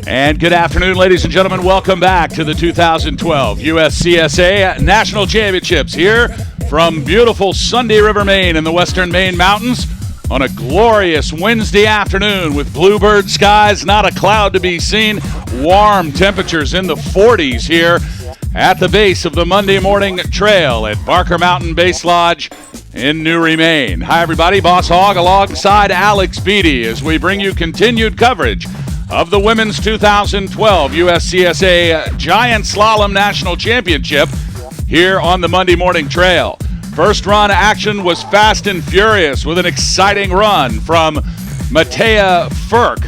And good afternoon, ladies and gentlemen. Welcome back to the 2012 USCSA National Championships here from beautiful Sunday River, Maine in the western Maine Mountains on a glorious Wednesday afternoon with bluebird skies, not a cloud to be seen, warm temperatures in the 40s here at the base of the Monday Morning Trail at Barker Mountain Base Lodge in Newry, Maine. Hi, everybody. Boss Hogg alongside Alex Beatty as we bring you continued coverage of the Women's 2012 USCSA Giant Slalom National Championship here on the Monday Morning Trail. First run action was fast and furious with an exciting run from Matea Firk.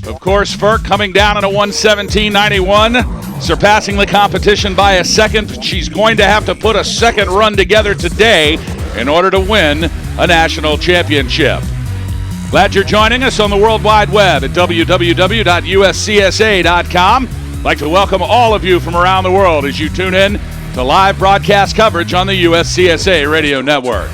Of course, Firk coming down in a 1:17.91, surpassing the competition by a second. She's going to have to put a second run together today in order to win a national championship. Glad you're joining us on the World Wide Web at www.uscsa.com. I'd like to welcome all of you from around the world as you tune in to live broadcast coverage on the USCSA Radio Network.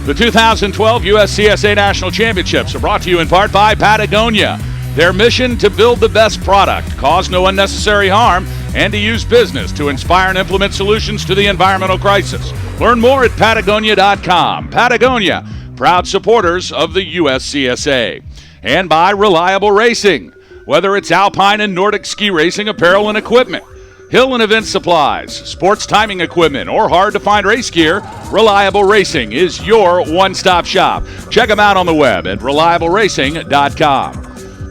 The 2012 USCSA National Championships are brought to you in part by Patagonia. Their mission to build the best product, cause no unnecessary harm, and to use business to inspire and implement solutions to the environmental crisis. Learn more at Patagonia.com. Patagonia, proud supporters of the USCSA. And by Reliable Racing. Whether it's Alpine and Nordic ski racing apparel and equipment, hill and event supplies, sports timing equipment, or hard-to-find race gear, Reliable Racing is your one-stop shop. Check them out on the web at ReliableRacing.com.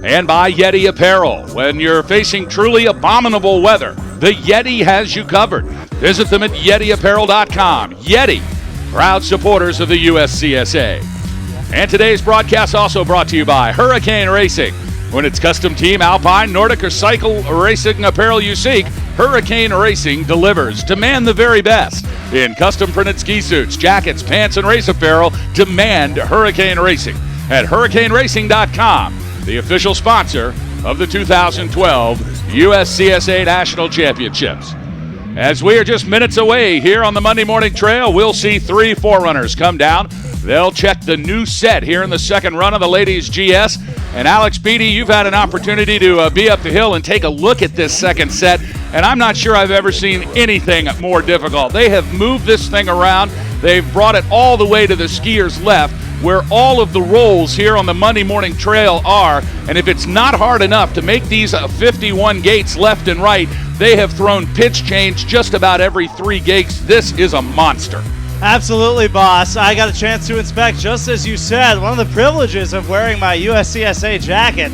And by Yeti Apparel. When you're facing truly abominable weather, the Yeti has you covered. Visit them at YetiApparel.com. Yeti, proud supporters of the USCSA. And today's broadcast also brought to you by Hurricane Racing. When it's custom team, Alpine, Nordic, or cycle racing apparel you seek, Hurricane Racing delivers. Demand the very best. In custom printed ski suits, jackets, pants, and race apparel, demand Hurricane Racing at HurricaneRacing.com, the official sponsor of the 2012 USCSA National Championships. As we are just minutes away here on the Monday Morning Trail, we'll see three forerunners come down. They'll check the new set here in the second run of the ladies' GS. And Alex Beatty, you've had an opportunity to be up the hill and take a look at this second set, and I'm not sure I've ever seen anything more difficult. They have moved this thing around. They've brought it all the way to the skiers' left, where all of the rolls here on the Monday Morning Trail are. And if it's not hard enough to make these 51 gates left and right, they have thrown pitch change just about every 3 gates. This is a monster. Absolutely, boss. I got a chance to inspect, just as you said. One of the privileges of wearing my USCSA jacket,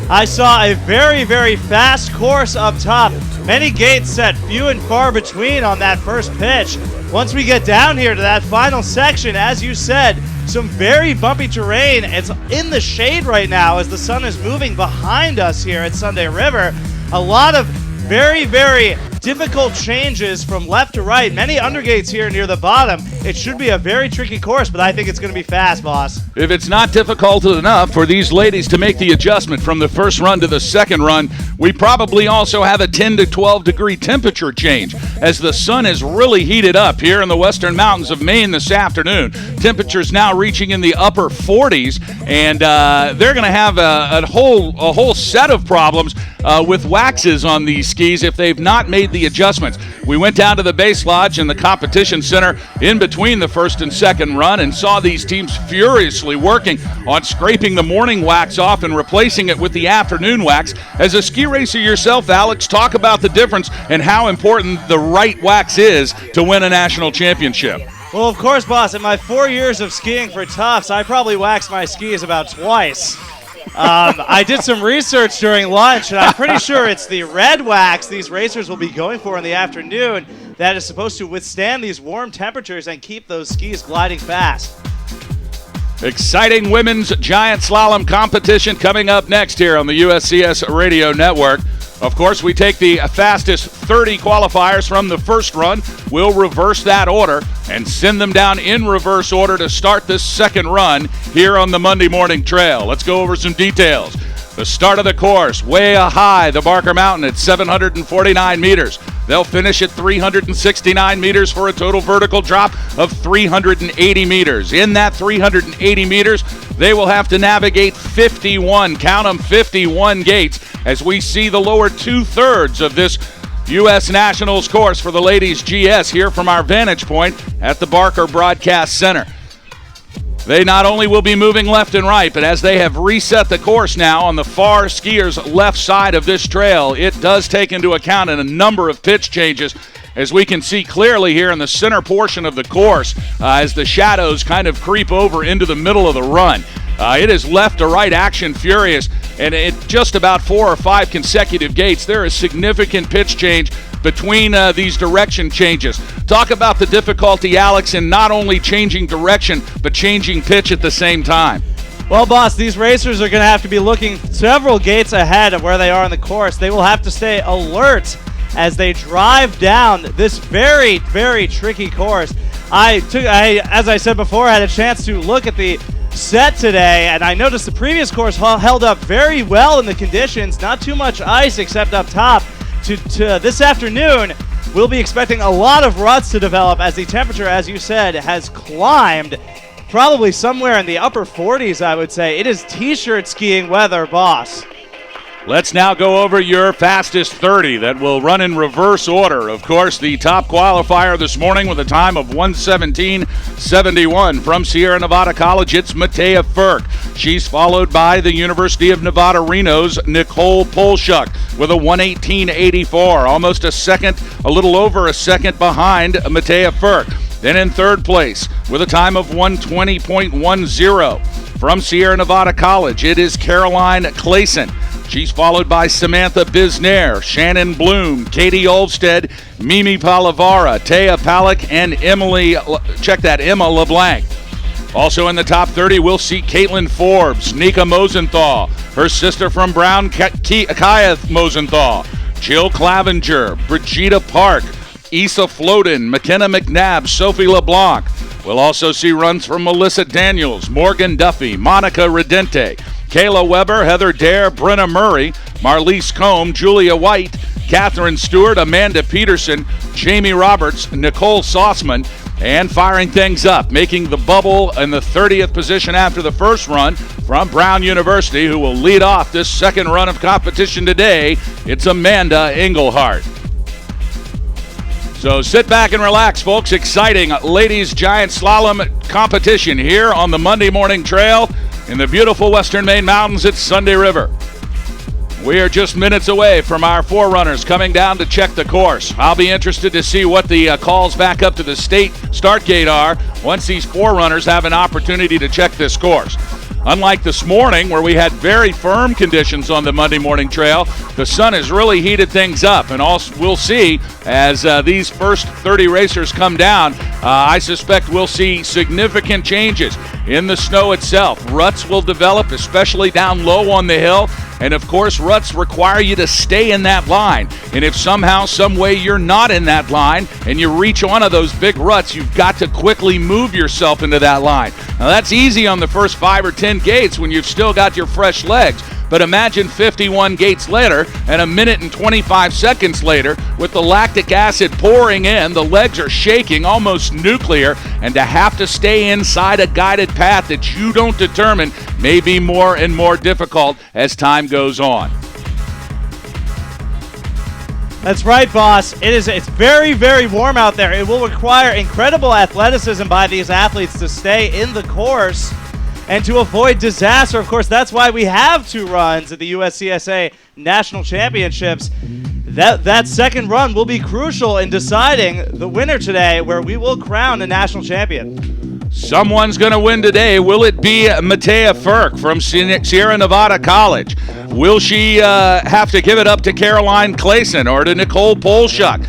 I saw a very, very fast course up top. Many gates set, few and far between on that first pitch. Once we get down here to that final section, as you said, some very bumpy terrain. It's in the shade right now as the sun is moving behind us here at Sunday River. A lot of very, very difficult changes from left to right. Many undergates here near the bottom. It should be a very tricky course, but I think it's going to be fast, boss. If it's not difficult enough for these ladies to make the adjustment from the first run to the second run, we probably also have a 10 to 12 degree temperature change as the sun is really heated up here in the western mountains of Maine this afternoon. Temperatures now reaching in the upper 40s, and they're going to have a whole set of problems with waxes on these skis if they've not made the adjustments. We went down to the base lodge and the competition center in between the first and second run and saw these teams furiously working on scraping the morning wax off and replacing it with the afternoon wax. As a ski racer yourself, Alex, talk about the difference and how important the right wax is to win a national championship. Well, of course, boss. In my 4 years of skiing for Tufts, I probably waxed my skis about twice. I did some research during lunch, and I'm pretty sure it's the red wax these racers will be going for in the afternoon that is supposed to withstand these warm temperatures and keep those skis gliding fast. Exciting women's giant slalom competition coming up next here on the USCS Radio Network. Of course, we take the fastest 30 qualifiers from the first run. We'll reverse that order and send them down in reverse order to start this second run here on the Monday Morning Trail. Let's go over some details. The start of the course, way high, the Barker Mountain at 749 meters. They'll finish at 369 meters for a total vertical drop of 380 meters. In that 380 meters, they will have to navigate 51, count them, 51 gates, as we see the lower two-thirds of this U.S. Nationals course for the ladies GS here from our vantage point at the Barker Broadcast Center. They not only will be moving left and right, but as they have reset the course now on the far skiers' left side of this trail, it does take into account a number of pitch changes, as we can see clearly here in the center portion of the course as the shadows kind of creep over into the middle of the run. It is left to right action furious, and at just about 4 or 5 consecutive gates, there is significant pitch change between these direction changes. Talk about the difficulty, Alex, in not only changing direction, but changing pitch at the same time. Well, boss, these racers are going to have to be looking several gates ahead of where they are in the course. They will have to stay alert as they drive down this very, very tricky course. As I said before, I had a chance to look at the set today, and I noticed the previous course held up very well in the conditions. Not too much ice except up top. To this afternoon, we'll be expecting a lot of ruts to develop as the temperature, as you said, has climbed probably somewhere in the upper 40s, I would say. It is t-shirt skiing weather, boss. Let's now go over your fastest 30 that will run in reverse order. Of course, the top qualifier this morning with a time of 1:17.71 from Sierra Nevada College, it's Matea Furk. She's followed by the University of Nevada, Reno's Nicole Polshuk with a 1:18.84, almost a second, a little over a second behind Matea Furk. Then in third place with a time of 1:20.10 from Sierra Nevada College, it is Caroline Clayson. She's followed by Samantha Bisnair, Shannon Bloom, Katie Olvstead, Mimi Palavara, Taya Palick, and Emma LeBlanc. Also in the top 30, we'll see Caitlin Forbes, Nika Mosenthal, her sister from Brown, Kaya Mosenthal, Jill Clavenger, Brigida Park, Issa Floden, McKenna McNabb, Sophie LeBlanc. We'll also see runs from Melissa Daniels, Morgan Duffy, Monica Redente, Kayla Weber, Heather Dare, Brenna Murray, Marlise Combe, Julia White, Catherine Stewart, Amanda Peterson, Jamie Roberts, Nicole Sossman, and firing things up, making the bubble in the 30th position after the first run from Brown University, who will lead off this second run of competition today. It's Amanda Engelhardt. So sit back and relax, folks. Exciting ladies giant slalom competition here on the Monday Morning Trail in the beautiful Western Maine Mountains at Sunday River. We are just minutes away from our forerunners coming down to check the course. I'll be interested to see what the calls back up to the state start gate are once these forerunners have an opportunity to check this course. Unlike this morning, where we had very firm conditions on the Monday Morning Trail, the sun has really heated things up, and also we'll see as these first 30 racers come down, I suspect we'll see significant changes in the snow itself. Ruts will develop, especially down low on the hill, and of course, ruts require you to stay in that line. And if somehow, some way you're not in that line and you reach one of those big ruts, you've got to quickly move yourself into that line. Now, that's easy on the first 5 or 10 gates when you've still got your fresh legs. But imagine 51 gates later and a minute and 25 seconds later with the lactic acid pouring in, the legs are shaking, almost nuclear, and to have to stay inside a guided path that you don't determine may be more and more difficult as time goes on. That's right, boss. It's very, very warm out there. It will require incredible athleticism by these athletes to stay in the course and to avoid disaster. Of course, that's why we have 2 runs at the USCSA National Championships. That second run will be crucial in deciding the winner today, where we will crown a national champion. Someone's going to win today. Will it be Matea Furk from Sierra Nevada College? Will she have to give it up to Caroline Clayson or to Nicole Polshuk?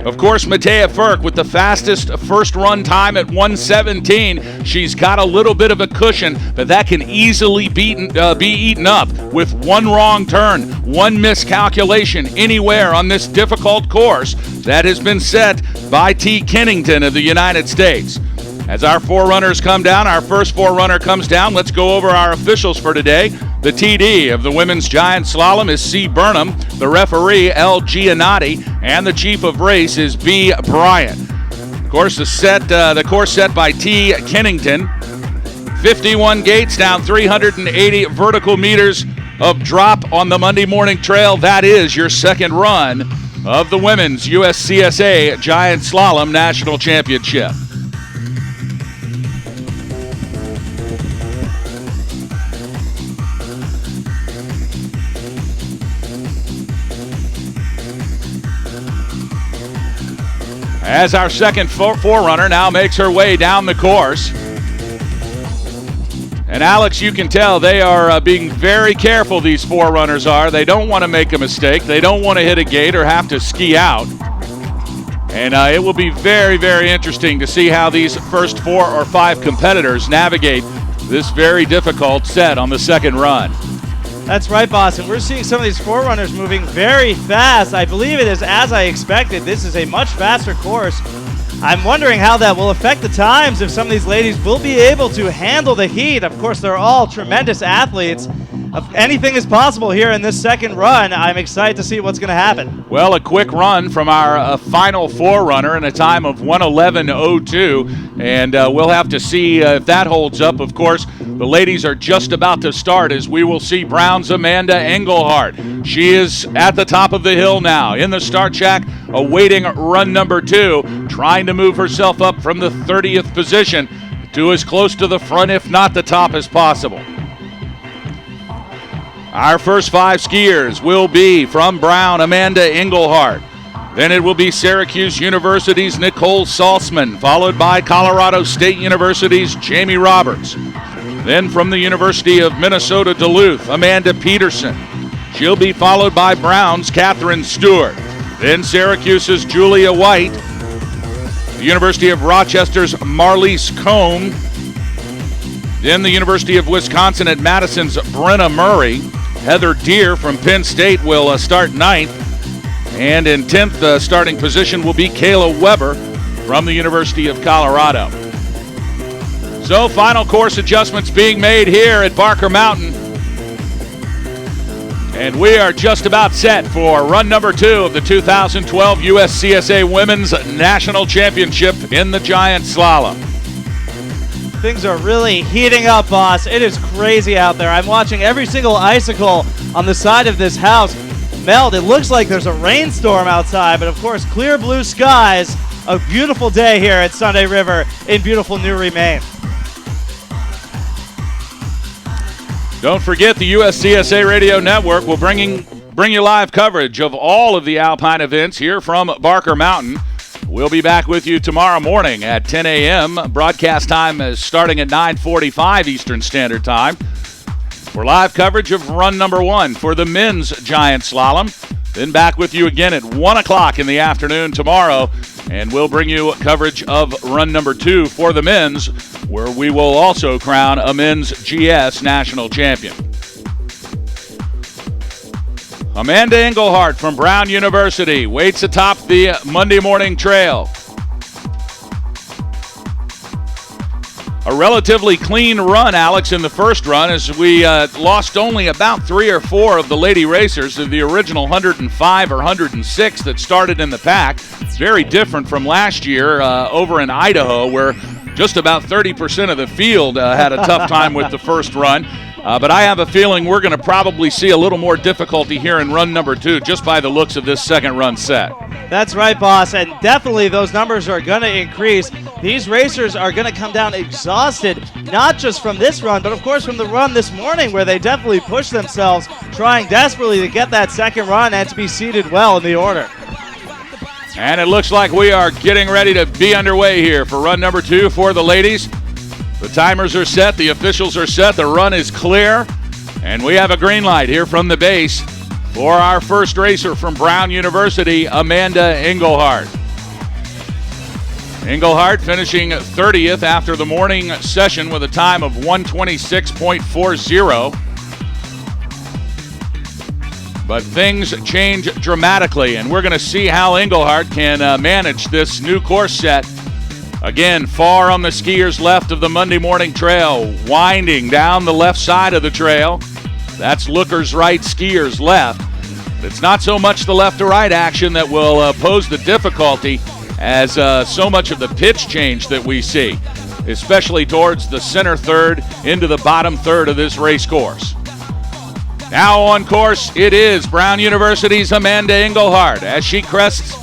Of course, Matea Furk with the fastest first run time at 1:17. She's got a little bit of a cushion, but that can easily be eaten up with one wrong turn, one miscalculation anywhere on this difficult course that has been set by T. Kennington of the United States. As our forerunners come down, our first forerunner comes down, let's go over our officials for today. The TD of the women's giant slalom is C. Burnham, the referee L. Giannotti, and the chief of race is B. Bryant. Of course, the course set by T. Kennington. 51 gates down 380 vertical meters of drop on the Monday morning trail. That is your second run of the women's USCSA Giant Slalom National Championship. As our second forerunner now makes her way down the course. And Alex, you can tell they are being very careful, these forerunners are. They don't want to make a mistake. They don't want to hit a gate or have to ski out. And it will be very, very interesting to see how these first 4 or 5 competitors navigate this very difficult set on the second run. That's right, boss, and we're seeing some of these forerunners moving very fast. I believe it is as I expected. This is a much faster course. I'm wondering how that will affect the times, if some of these ladies will be able to handle the heat. Of course, they're all tremendous athletes. Anything is possible here in this second run. I'm excited to see what's going to happen. Well, a quick run from our final forerunner in a time of 1:11:02, and we'll have to see if that holds up. Of course, the ladies are just about to start as we will see Brown's Amanda Engelhardt. She is at the top of the hill now in the start shack, awaiting run number 2, trying to move herself up from the 30th position to as close to the front, if not the top, as possible. Our first 5 skiers will be from Brown, Amanda Engelhardt. Then it will be Syracuse University's Nicole Salzman, followed by Colorado State University's Jamie Roberts. Then from the University of Minnesota Duluth, Amanda Peterson. She'll be followed by Brown's Catherine Stewart. Then Syracuse's Julia White. The University of Rochester's Marliese Combe. Then the University of Wisconsin at Madison's Brenna Murray. Heather Deer from Penn State will start 9th. And in 10th starting position will be Kayla Weber from the University of Colorado. So final course adjustments being made here at Barker Mountain. And we are just about set for run number 2 of the 2012 USCSA Women's National Championship in the Giant Slalom. Things are really heating up, boss. It is crazy out there. I'm watching every single icicle on the side of this house melt. It looks like there's a rainstorm outside, but of course, clear blue skies. A beautiful day here at Sunday River in beautiful New Remain. Don't forget, the USCSA Radio Network will bring you live coverage of all of the Alpine events here from Barker Mountain. We'll be back with you tomorrow morning at 10 a.m. Broadcast time is starting at 9:45 Eastern Standard Time for live coverage of run number 1 for the men's Giant Slalom. Then back with you again at 1 o'clock in the afternoon tomorrow, and we'll bring you coverage of run number 2 for the men's, where we will also crown a men's GS national champion. Amanda Engelhardt from Brown University waits atop the Monday morning trail. A relatively clean run, Alex, in the first run, as we lost only about 3 or 4 of the lady racers of the original 105 or 106 that started in the pack. It's very different from last year over in Idaho, where just about 30% of the field had a tough time with the first run. But I have a feeling we're going to probably see a little more difficulty here in run number 2, just by the looks of this second run set. That's right, boss, and definitely those numbers are going to increase. These racers are going to come down exhausted, not just from this run, but of course from the run this morning, where they definitely pushed themselves, trying desperately to get that second run and to be seated well in the order. And it looks like we are getting ready to be underway here for run number 2 for the ladies. The timers are set, the officials are set, the run is clear, and we have a green light here from the base for our first racer from Brown University, Amanda Engelhardt. Engelhardt finishing 30th after the morning session with a time of 1:26.40. But things change dramatically, and we're going to see how Engelhardt can manage this new course set. Again, far on the skiers' left of the Monday morning trail, winding down the left side of the trail. That's lookers right, skiers left. But it's not so much the left to right action that will pose the difficulty as so much of the pitch change that we see, especially towards the center third into the bottom third of this race course. Now on course, it is Brown University's Amanda Engelhardt as she crests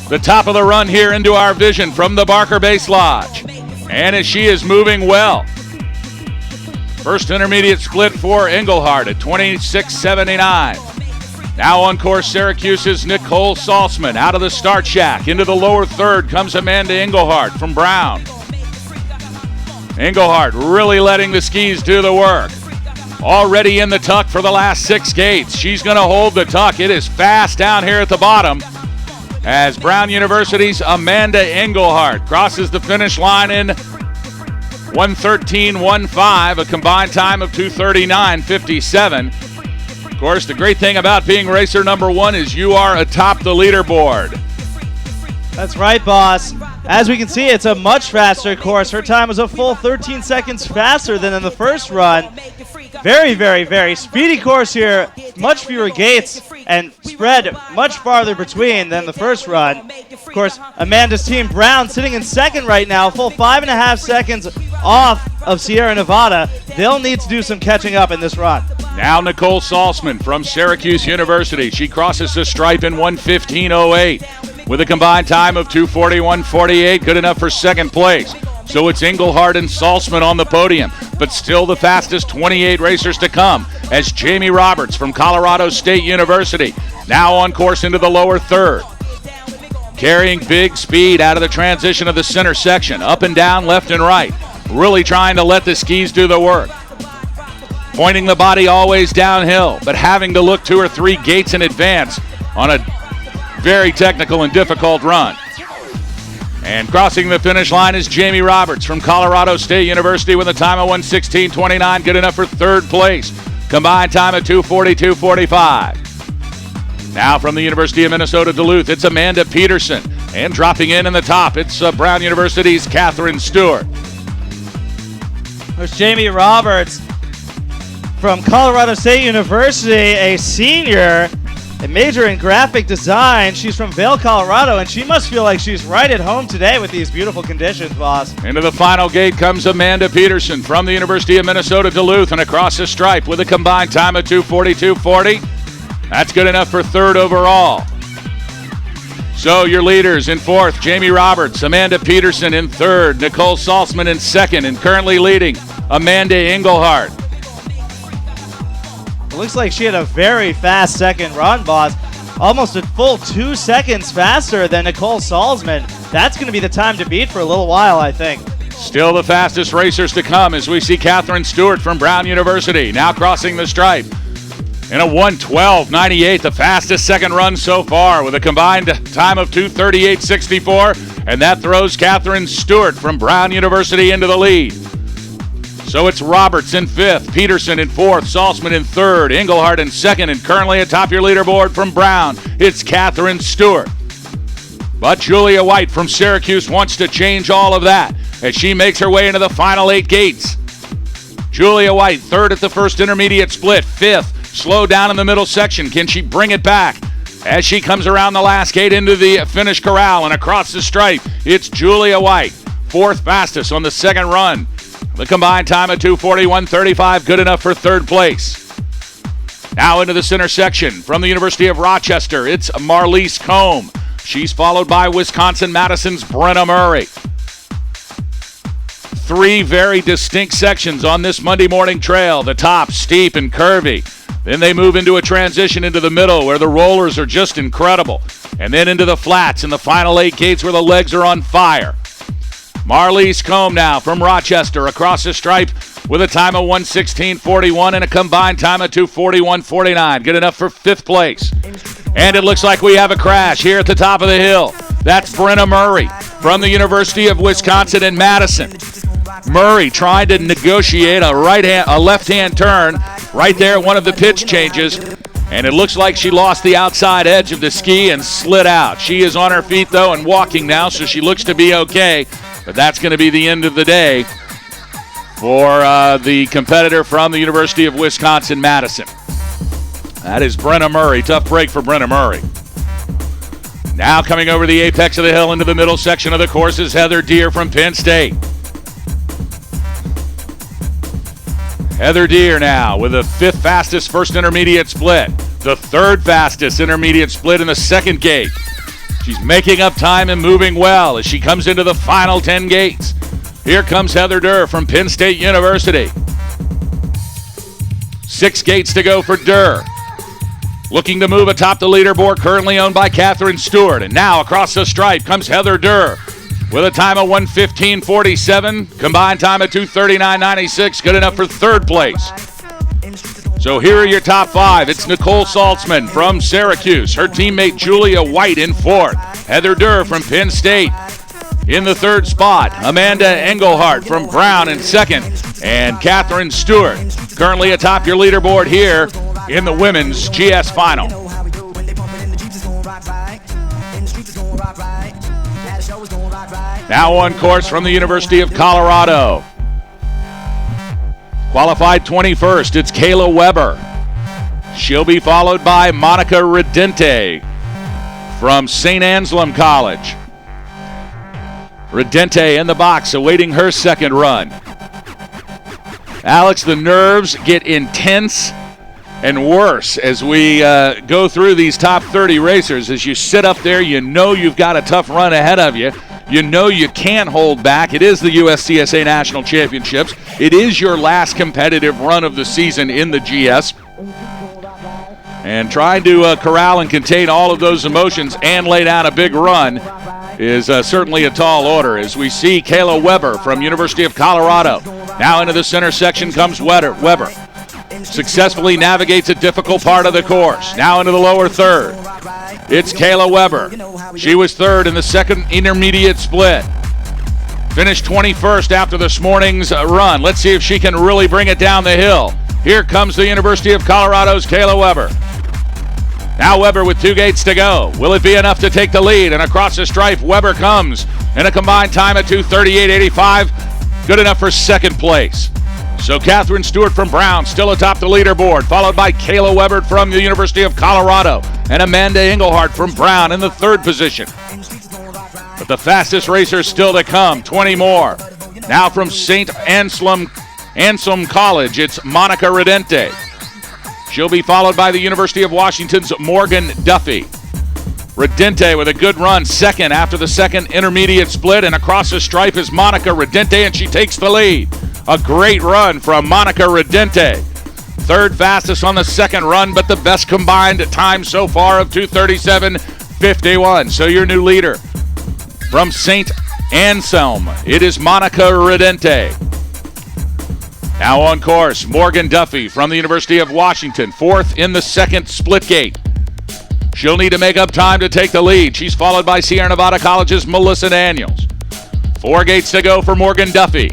the top of the run here into our vision from the Barker Base Lodge. And as she is moving well. First intermediate split for Engelhardt at 26.79. Now on course, Syracuse's Nicole Salzman out of the start shack. Into the lower third comes Amanda Engelhardt from Brown. Engelhardt really letting the skis do the work. Already in the tuck for the last 6 gates. She's going to hold the tuck. It is fast down here at the bottom as Brown University's Amanda Engelhardt crosses the finish line in 1:13.15, a combined time of 2:39.57. Of course, the great thing about being racer number 1 is you are atop the leaderboard. That's right, boss. As we can see, it's a much faster course. Her time was a full 13 seconds faster than in the first run. Very, very, very speedy course here. Much fewer gates and spread much farther between than the first run. Of course, Amanda's team Brown sitting in second right now, full 5.5 seconds off of Sierra Nevada. They'll need to do some catching up in this run. Now Nicole Salzman from Syracuse University. She crosses the stripe in 1:15.08 with a combined time of 2:41.48, good enough for second place. So it's Engelhardt and Salzman on the podium, but still the fastest 28 racers to come as Jamie Roberts from Colorado State University now on course into the lower third. Carrying big speed out of the transition of the center section, up and down, left and right, really trying to let the skis do the work. Pointing the body always downhill, but having to look 2 or 3 gates in advance on a very technical and difficult run. And crossing the finish line is Jamie Roberts from Colorado State University with a time of 1:16.29, good enough for third place. Combined time of 2:42.45. Now from the University of Minnesota Duluth, it's Amanda Peterson. And dropping in the top, it's Brown University's Catherine Stewart. There's Jamie Roberts from Colorado State University, a senior, a major in graphic design. She's from Vail, Colorado, and she must feel like she's right at home today with these beautiful conditions, boss. Into the final gate comes Amanda Peterson from the University of Minnesota Duluth and across the stripe with a combined time of 2:42.40. That's good enough for third overall. So your leaders in fourth, Jamie Roberts, Amanda Peterson in third, Nicole Salzman in second, and currently leading, Amanda Engelhardt. It looks like she had a very fast second run, boss. Almost a full 2 seconds faster than Nicole Salzman. That's going to be the time to beat for a little while, I think. Still the fastest racers to come as we see Catherine Stewart from Brown University now crossing the stripe. In a 1:12.98, the fastest second run so far with a combined time of 2:38.64, and that throws Catherine Stewart from Brown University into the lead. So it's Roberts in fifth, Peterson in fourth, Salzman in third, Engelhardt in second, and currently atop your leaderboard from Brown, it's Catherine Stewart. But Julia White from Syracuse wants to change all of that as she makes her way into the final 8 gates. Julia White, third at the first intermediate split, fifth, slow down in the middle section. Can she bring it back? As she comes around the last gate into the finish corral and across the stripe, it's Julia White, fourth fastest on the second run. The combined time of 2:41.35, good enough for third place. Now into the center section from the University of Rochester, it's Marlise Combe. She's followed by Wisconsin-Madison's Brenna Murray. 3 very distinct sections on this Monday morning trail. The top, steep and curvy. Then they move into a transition into the middle where the rollers are just incredible. And then into the flats in the final 8 gates where the legs are on fire. Marlise Combe now from Rochester across the stripe with a time of 1:16.41 and a combined time of 2:41.49. Good enough for 5th place. And it looks like we have a crash here at the top of the hill. That's Brenna Murray from the University of Wisconsin in Madison. Murray trying to negotiate a left-hand turn right there at one of the pitch changes. And it looks like she lost the outside edge of the ski and slid out. She is on her feet, though, and walking now, so she looks to be okay. But that's going to be the end of the day for the competitor from the University of Wisconsin-Madison. That is Brenna Murray. Tough break for Brenna Murray. Now coming over the apex of the hill into the middle section of the course is Heather Deer from Penn State. Heather Deer now with the 5th fastest first intermediate split. The 3rd fastest intermediate split in the 2nd gate. She's making up time and moving well as she comes into the final 10 gates. Here comes Heather Deer from Penn State University. 6 gates to go for Deer. Looking to move atop the leaderboard, currently owned by Catherine Stewart. And now across the stripe comes Heather Deer with a time of 1:15.47, combined time of 2:39.96, good enough for 3rd place. So here are your top 5. It's Nicole Saltzman from Syracuse. Her teammate Julia White in 4th. Heather Deer from Penn State in the 3rd spot. Amanda Engelhardt from Brown in 2nd. And Catherine Stewart currently atop your leaderboard here in the women's GS final. Now on course from the University of Colorado. Qualified 21st, it's Kayla Weber. She'll be followed by Monica Redente from St. Anselm College. Redente in the box awaiting her 2nd run. Alex, the nerves get intense and worse as we go through these top 30 racers. As you sit up there, you know you've got a tough run ahead of you. You know you can't hold back. It is the USCSA National Championships. It is your last competitive run of the season in the GS. And trying to corral and contain all of those emotions and lay down a big run is certainly a tall order. As we see Kayla Weber from University of Colorado. Now into the center section comes Weber. Successfully navigates a difficult part of the course. Now into the lower 3rd. It's Kayla Weber. She was 3rd in the 2nd intermediate split. Finished 21st after this morning's run. Let's see if she can really bring it down the hill. Here comes the University of Colorado's Kayla Weber. Now Weber with 2 gates to go. Will it be enough to take the lead? And across the stripe, Weber comes in a combined time of 2:38.85. Good enough for 2nd place. So Catherine Stewart from Brown still atop the leaderboard, followed by Kayla Weber from the University of Colorado and Amanda Engelhardt from Brown in the 3rd position. But the fastest racers still to come, 20 more. Now from St. Anselm College, it's Monica Redente. She'll be followed by the University of Washington's Morgan Duffy. Redente with a good run, 2nd after the 2nd intermediate split, and across the stripe is Monica Redente, and she takes the lead. A great run from Monica Redente. 3rd fastest on the 2nd run, but the best combined time so far of 2:37.51. So your new leader from St. Anselm, it is Monica Redente. Now on course, Morgan Duffy from the University of Washington, 4th in the 2nd split gate. She'll need to make up time to take the lead. She's followed by Sierra Nevada College's Melissa Daniels. 4 gates to go for Morgan Duffy.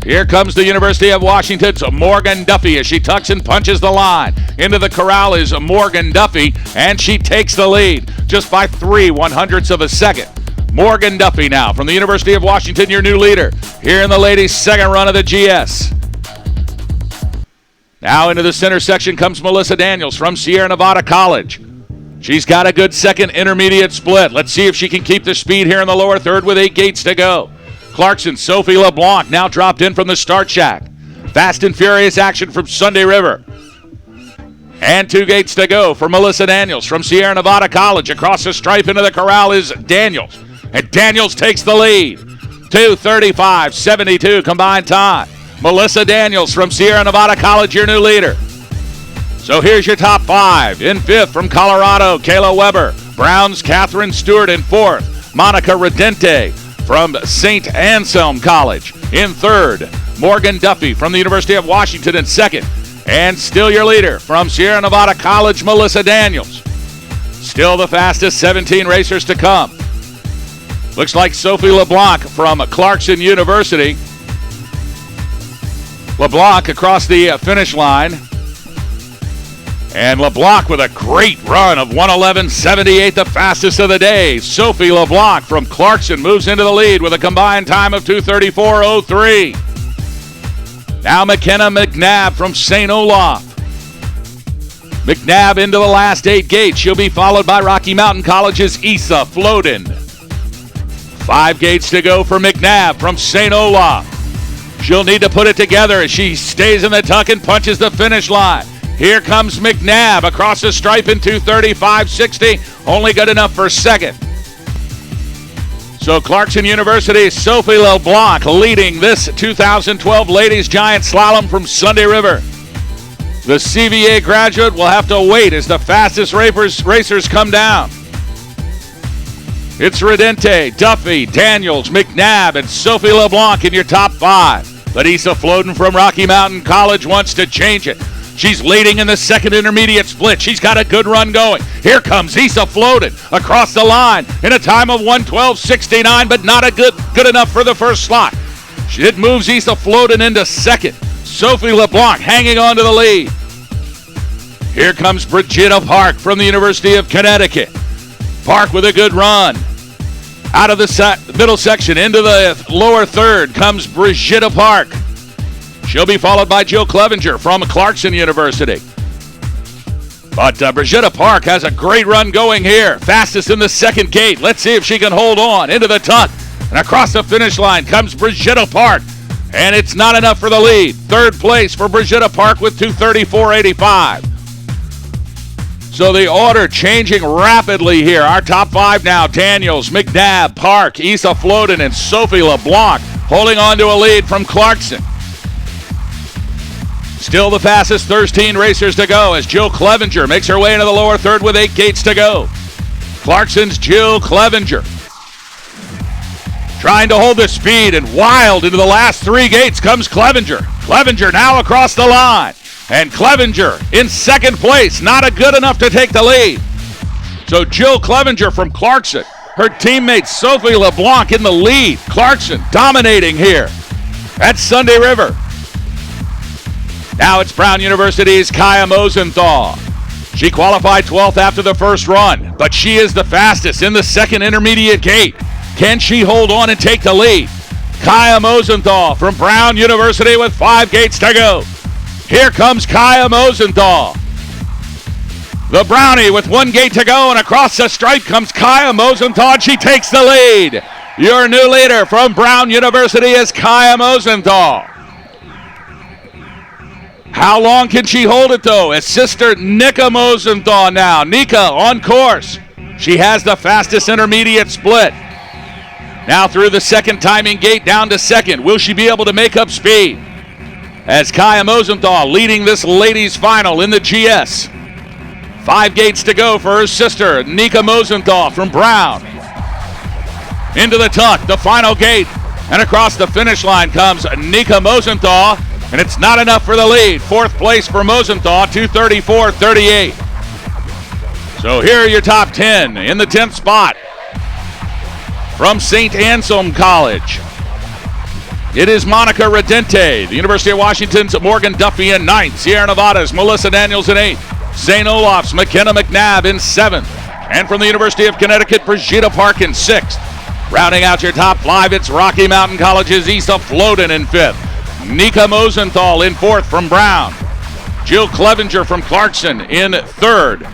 Here comes the University of Washington's Morgan Duffy as she tucks and punches the line. Into the corral is Morgan Duffy, and she takes the lead just by 3/100ths of a second. Morgan Duffy now from the University of Washington, your new leader, here in the ladies' 2nd run of the GS. Now into the center section comes Melissa Daniels from Sierra Nevada College. She's got a good 2nd intermediate split. Let's see if she can keep the speed here in the lower 3rd with 8 gates to go. Clarkson, Sophie LeBlanc now dropped in from the start shack. Fast and furious action from Sunday River. And 2 gates to go for Melissa Daniels from Sierra Nevada College. Across the stripe into the corral is Daniels. And Daniels takes the lead. 2:35.72 combined time. Melissa Daniels from Sierra Nevada College, your new leader. So here's your top 5. In 5th from Colorado, Kayla Weber. Brown's Catherine Stewart in 4th. Monica Redente from St. Anselm College. In 3rd, Morgan Duffy from the University of Washington in 2nd. And still your leader from Sierra Nevada College, Melissa Daniels. Still the fastest 17 racers to come. Looks like Sophie LeBlanc from Clarkson University. LeBlanc across the finish line. And LeBlanc with a great run of 1:11.78, the fastest of the day. Sophie LeBlanc from Clarkson moves into the lead with a combined time of 2:34.03. Now McKenna McNabb from St. Olaf. McNabb into the last 8 gates. She'll be followed by Rocky Mountain College's Issa Floden. 5 gates to go for McNabb from St. Olaf. She'll need to put it together as she stays in the tuck and punches the finish line. Here comes McNabb across the stripe in 2:35.60. Only good enough for second. So Clarkson University's Sophie LeBlanc leading this 2012 Ladies Giant Slalom from Sunday River. The CVA graduate will have to wait as the fastest racers come down. It's Redente, Duffy, Daniels, McNabb, and Sophie LeBlanc in your top 5. But Issa Floden from Rocky Mountain College wants to change it. She's leading in the second intermediate split. She's got a good run going. Here comes Issa Floden across the line in a time of 1:12.69, but not a good enough for the first slot. It moves Issa Floden into second. Sophie LeBlanc hanging on to the lead. Here comes Brigitta Park from the University of Connecticut. Park with a good run. Out of the middle section into the lower third comes Brigitta Park. She'll be followed by Jill Clevenger from Clarkson University. But Brigitta Park has a great run going here. Fastest in the second gate. Let's see if she can hold on into the tuck. And across the finish line comes Brigitta Park. And it's not enough for the lead. Third place for Brigitta Park with 2:34.85. So the order changing rapidly here. Our top 5 now: Daniels, McNabb, Park, Issa Floden, and Sophie LeBlanc holding on to a lead from Clarkson. Still the fastest 13 racers to go as Jill Clevenger makes her way into the lower third with 8 gates to go. Clarkson's Jill Clevenger trying to hold the speed, and wild into the last 3 gates comes Clevenger. Clevenger now across the line, and Clevenger in second place, not a good enough to take the lead. So Jill Clevenger from Clarkson, her teammate Sophie LeBlanc in the lead. Clarkson dominating here at Sunday River. Now it's Brown University's Kaya Mosenthal. She qualified 12th after the first run, but she is the fastest in the second intermediate gate. Can she hold on and take the lead? Kaya Mosenthal from Brown University with 5 gates to go. Here comes Kaya Mosenthal. The Brownie with 1 gate to go, and across the stripe comes Kaya Mosenthal, and she takes the lead. Your new leader from Brown University is Kaya Mosenthal. How long can she hold it, though? As sister Nika Mosenthal now. Nika on course. She has the fastest intermediate split. Now through the second timing gate down to second. Will she be able to make up speed? As Kaya Mosenthal leading this ladies final in the GS. 5 gates to go for her sister, Nika Mosenthal from Brown. Into the tuck, the final gate. And across the finish line comes Nika Mosenthal. And it's not enough for the lead. 4th place for Mosenthal, 2:34.38. So here are your top 10. In the 10th spot from St. Anselm College, it is Monica Redente. The University of Washington's Morgan Duffy in 9th. Sierra Nevada's Melissa Daniels in 8th. St. Olaf's McKenna McNabb in 7th. And from the University of Connecticut, Brigitta Park in 6th. Rounding out your top 5, it's Rocky Mountain College's Issa Floden in 5th. Nika Mosenthal in 4th from Brown. Jill Clevenger from Clarkson in 3rd.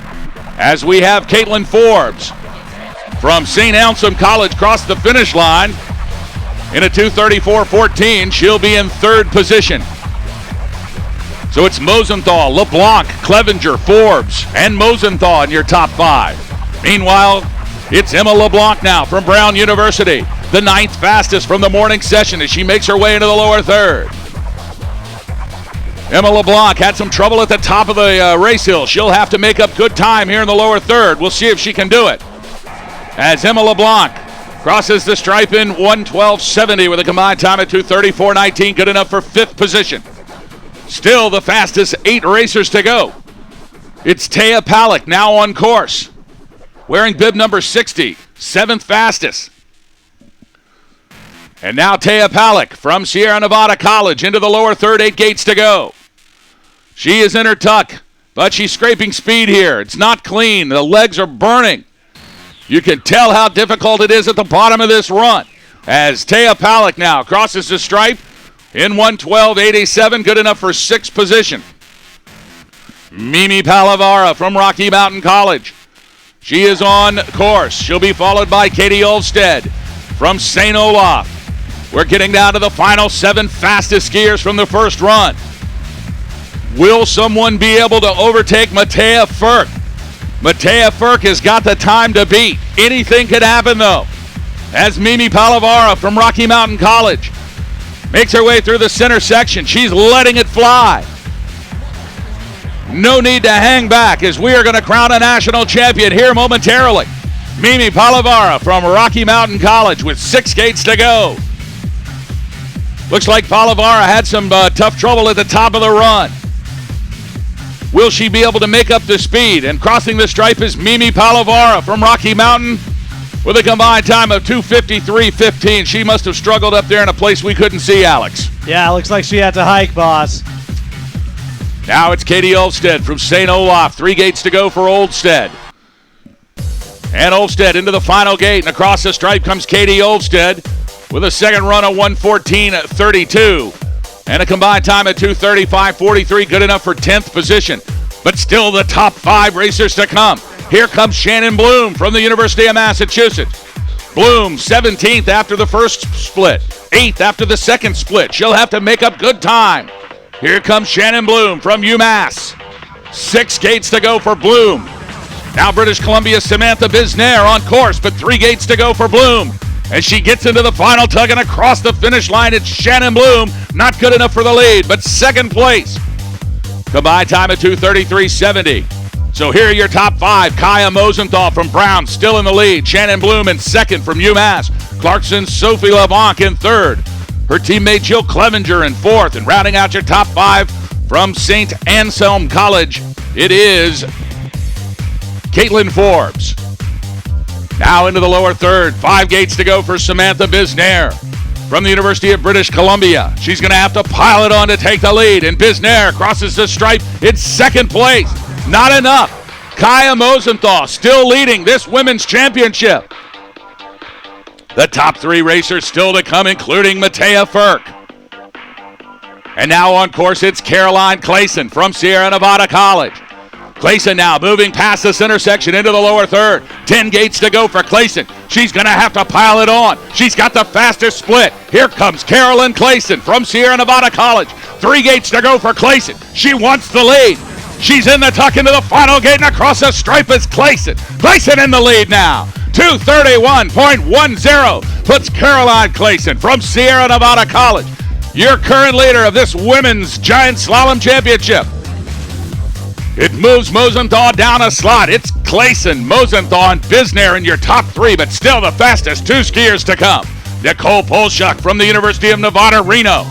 As we have Caitlin Forbes from St. Anselm College cross the finish line in a 2:34.14. She'll be in 3rd position. So it's Mosenthal, LeBlanc, Clevenger, Forbes, and Mosenthal in your top 5. Meanwhile, it's Emma LeBlanc now from Brown University, the 9th fastest from the morning session as she makes her way into the lower third. Emma LeBlanc had some trouble at the top of the race hill. She'll have to make up good time here in the lower third. We'll see if she can do it. As Emma LeBlanc crosses the stripe in 1:12.70 with a combined time at 2:34.19, good enough for 5th position. Still the fastest 8 racers to go. It's Taya Palick now on course, wearing bib number 60, 7th fastest. And now Taya Palick from Sierra Nevada College into the lower third, 8 gates to go. She is in her tuck, but she's scraping speed here. It's not clean. The legs are burning. You can tell how difficult it is at the bottom of this run. As Taya Palick now crosses the stripe in 1:12.87, good enough for 6th position. Mimi Palavara from Rocky Mountain College. She is on course. She'll be followed by Katie Olstead from St. Olaf. We're getting down to the final 7 fastest skiers from the first run. Will someone be able to overtake Matea Furk? Matea Furk has got the time to beat. Anything could happen, though, as Mimi Palavara from Rocky Mountain College makes her way through the center section. She's letting it fly. No need to hang back, as we are going to crown a national champion here momentarily. Mimi Palavara from Rocky Mountain College with 6 gates to go. Looks like Palavara had some tough trouble at the top of the run. Will she be able to make up the speed? And crossing the stripe is Mimi Palavara from Rocky Mountain with a combined time of 2:53.15. She must have struggled up there in a place we couldn't see, Alex. Yeah, looks like she had to hike, boss. Now it's Katie Olstead from St. Olaf. 3 gates to go for Olstead. And Olstead into the final gate, and across the stripe comes Katie Olstead with a second run of 1:14.32. And a combined time at 2:35.43, good enough for 10th position. But still the top 5 racers to come. Here comes Shannon Bloom from the University of Massachusetts. Bloom, 17th after the first split, 8th after the second split. She'll have to make up good time. Here comes Shannon Bloom from UMass. 6 gates to go for Bloom. Now British Columbia's Samantha Bisnair on course, but 3 gates to go for Bloom. As she gets into the final tug and across the finish line, it's Shannon Bloom. Not good enough for the lead, but second place. Combined time at 2:33.70. So here are your top 5. Kaya Mosenthal from Brown still in the lead. Shannon Bloom in second from UMass. Clarkson Sophie LeBlanc in third. Her teammate Jill Clevenger in fourth. And rounding out your top 5 from St. Anselm College, it is Caitlin Forbes. Now into the lower third. 5 gates to go for Samantha Bisnair from the University of British Columbia. She's going to have to pile it on to take the lead. And Bisnair crosses the stripe in second place. Not enough. Kaya Mosenthal still leading this women's championship. The top 3 racers still to come, including Matea Furk. And now on course, it's Caroline Clayson from Sierra Nevada College. Clayson now moving past the center section into the lower third. 10 gates to go for Clayson. She's going to have to pile it on. She's got the fastest split. Here comes Carolyn Clayson from Sierra Nevada College. 3 gates to go for Clayson. She wants the lead. She's in the tuck into the final gate, and across the stripe is Clayson. Clayson in the lead now. 2:31.10 puts Caroline Clayson from Sierra Nevada College, your current leader of this women's giant slalom championship. It moves Mosenthal down a slot. It's Clayson, Mosenthal, and Bisnair in your top 3, but still the fastest 2 skiers to come. Nicole Polshuk from the University of Nevada, Reno.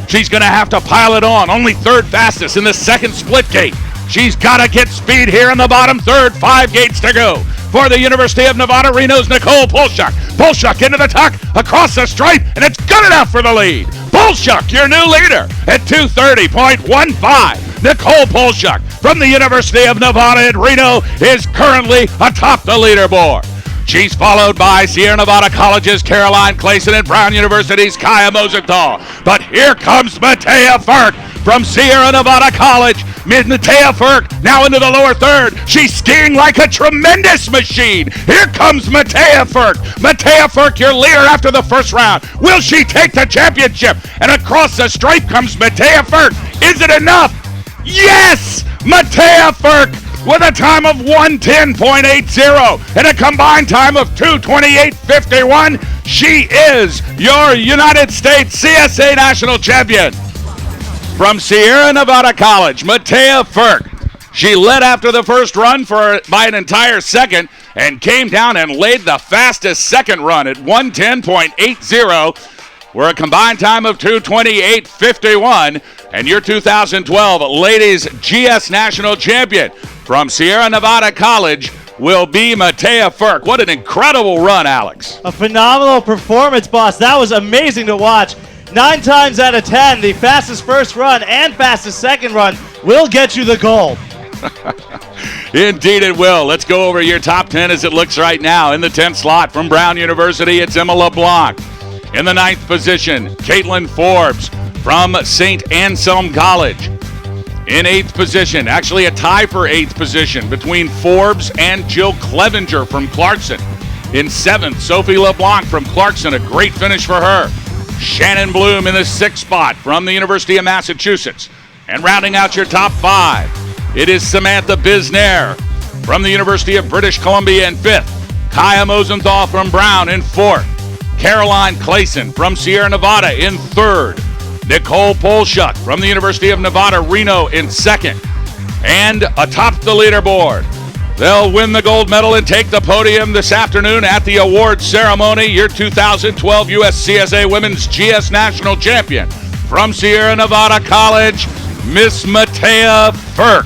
She's going to have to pile it on. Only 3rd fastest in the second split gate. She's got to get speed here in the bottom third. 5 gates to go for the University of Nevada, Reno's Nicole Polshuk. Polshuk into the tuck, across the stripe, and it's good enough for the lead. Polshuk, your new leader, at 2:30.15. Nicole Polshuk from the University of Nevada at Reno is currently atop the leaderboard. She's followed by Sierra Nevada College's Caroline Clayson and Brown University's Kaya Mosenthal. But here comes Matea Furk from Sierra Nevada College. Matea Furk now into the lower third. She's skiing like a tremendous machine. Here comes Matea Furk. Matea Furk, your leader after the first round. Will she take the championship? And across the stripe comes Matea Furk. Is it enough? Yes! Matea Furk with a time of 1:10.80 and a combined time of 2:28.51. She is your United States CSA National Champion. From Sierra Nevada College, Matea Furk. She led after the first run by an entire second and came down and laid the fastest second run at 1:10.80. We're a combined time of 2:28.51, and your 2012 Ladies GS National Champion from Sierra Nevada College will be Matea Furk. What an incredible run, Alex. A phenomenal performance, boss. That was amazing to watch. 9 times out of 10, the fastest first run and fastest second run will get you the gold. Indeed it will. Let's go over your top 10 as it looks right now. In the 10th slot from Brown University, it's Emma LeBlanc. In the 9th position, Caitlin Forbes from St. Anselm College. In 8th position, actually a tie for 8th position between Forbes and Jill Clevenger from Clarkson. In 7th, Sophie LeBlanc from Clarkson, a great finish for her. Shannon Bloom in the 6th spot from the University of Massachusetts. And rounding out your top 5, it is Samantha Bisnair from the University of British Columbia in 5th. Kaya Mosenthal from Brown in 4th. Caroline Clayson from Sierra Nevada in 3rd. Nicole Polshuk from the University of Nevada, Reno in 2nd. And atop the leaderboard, they'll win the gold medal and take the podium this afternoon at the awards ceremony. Your 2012 USCSA Women's GS National Champion from Sierra Nevada College, Miss Matea Firk.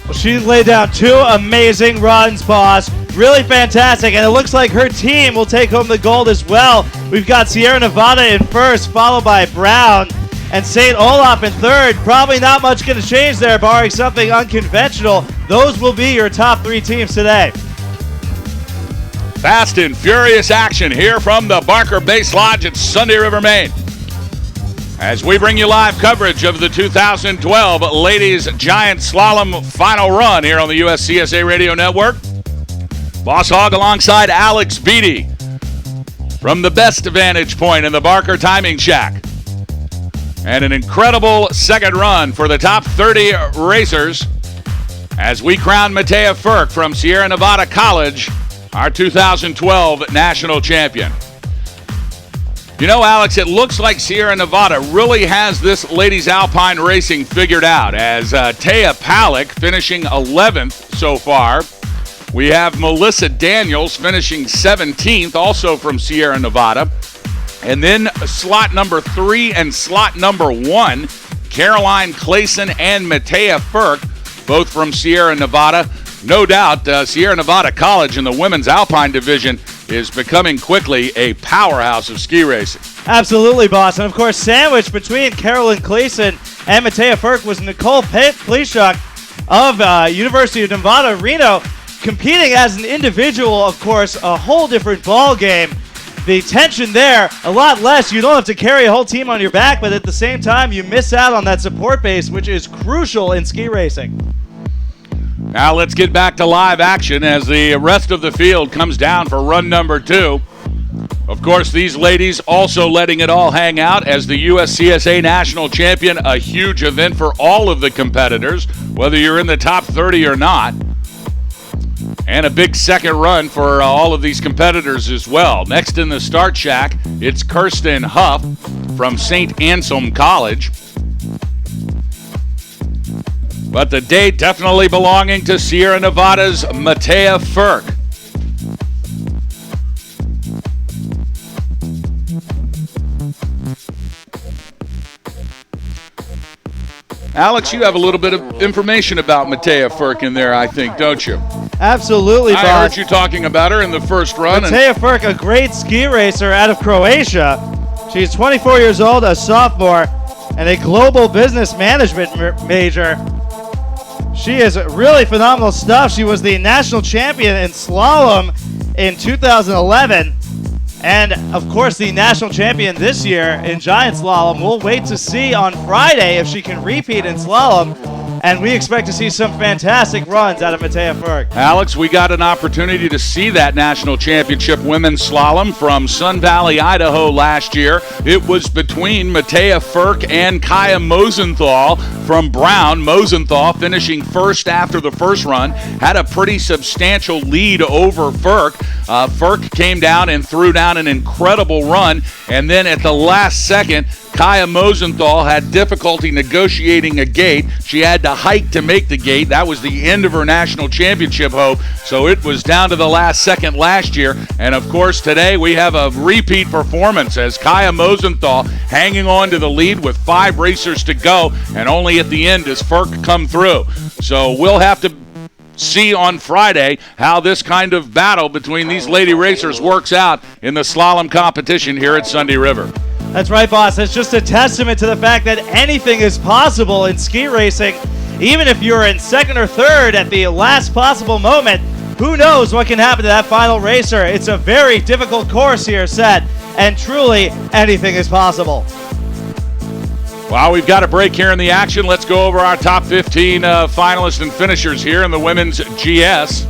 Well, she laid down 2 amazing runs, boss. Really fantastic, and it looks like her team will take home the gold as well. We've got Sierra Nevada in 1st, followed by Brown, and St. Olaf in 3rd. Probably not much going to change there, barring something unconventional. Those will be your top 3 teams today. Fast and furious action here from the Barker Base Lodge at Sunday River, Maine, as we bring you live coverage of the 2012 Ladies Giant Slalom Final Run here on the USCSA Radio Network. Boss Hogg alongside Alex Beatty from the best vantage point in the Barker Timing Shack. And an incredible second run for the top 30 racers as we crown Matea Firk from Sierra Nevada College our 2012 national champion. You know, Alex, it looks like Sierra Nevada really has this ladies Alpine racing figured out, as Taya Palick finishing 11th so far. We have Melissa Daniels finishing 17th, also from Sierra Nevada. And then slot number 3 and slot number 1, Caroline Clayson and Matea Firk, both from Sierra Nevada. No doubt, Sierra Nevada College in the women's Alpine division is becoming quickly a powerhouse of ski racing. Absolutely, boss. And of course, sandwiched between Caroline Clayson and Matea Firk was Nicole Polshuk of University of Nevada, Reno, competing as an individual. Of course, a whole different ball game. The tension there, a lot less. You don't have to carry a whole team on your back, but at the same time, you miss out on that support base, which is crucial in ski racing. Now let's get back to live action as the rest of the field comes down for run number 2. Of course, these ladies also letting it all hang out as the USCSA National Champion, a huge event for all of the competitors, whether you're in the top 30 or not. And a big second run for all of these competitors as well. Next in the start shack, it's Kirsten Huff from St. Anselm College. But the day definitely belonging to Sierra Nevada's Matea Firk. Alex, you have a little bit of information about Matea Firk in there, I think, don't you? Absolutely, boss. I heard you talking about her in the first run. Matea Firk, a great ski racer out of Croatia. She's 24 years old, a sophomore, and a global business management major. She is really phenomenal stuff. She was the national champion in slalom in 2011. And, of course, the national champion this year in giant slalom. We'll wait to see on Friday if she can repeat in slalom. And we expect to see some fantastic runs out of Matea Firk. Alex, we got an opportunity to see that national championship women's slalom from Sun Valley, Idaho last year. It was between Matea Firk and Kaya Mosenthal from Brown. Mosenthal finishing first after the first run, had a pretty substantial lead over Firk. Firk came down and threw down an incredible run, and then at the last second, Kaya Mosenthal had difficulty negotiating a gate. She had to hike to make the gate. That was the end of her national championship hope. So it was down to the last second last year. And of course, today we have a repeat performance as Kaya Mosenthal hanging on to the lead with 5 racers to go. And only at the end does Firk come through. So we'll have to see on Friday how this kind of battle between these lady racers works out in the slalom competition here at Sunday River. That's right, boss. It's just a testament to the fact that anything is possible in ski racing. Even if you're in second or third at the last possible moment, who knows what can happen to that final racer. It's a very difficult course here set, and truly anything is possible. While we've got a break here in the action, let's go over our top 15 finalists and finishers here in the women's GS.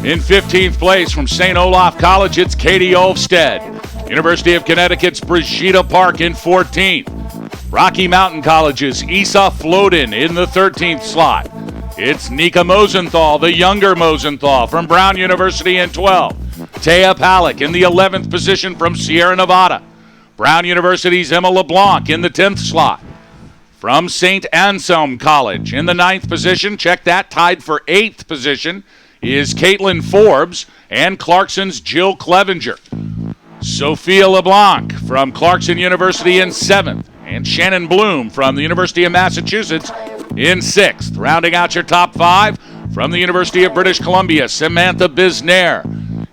In 15th place from St. Olaf College, it's Katie Olfstead. University of Connecticut's Brigitte Park in 14th. Rocky Mountain College's Isa Floden in the 13th slot. It's Nika Mosenthal, the younger Mosenthal, from Brown University in 12th. Taya Palick in the 11th position from Sierra Nevada. Brown University's Emma LeBlanc in the 10th slot. From St. Anselm College in the 9th position, check that, tied for 8th position, is Caitlin Forbes and Clarkson's Jill Clevenger. Sophia LeBlanc from Clarkson University in 7th. And Shannon Bloom from the University of Massachusetts in 6th. Rounding out your top 5 from the University of British Columbia, Samantha Bisnair.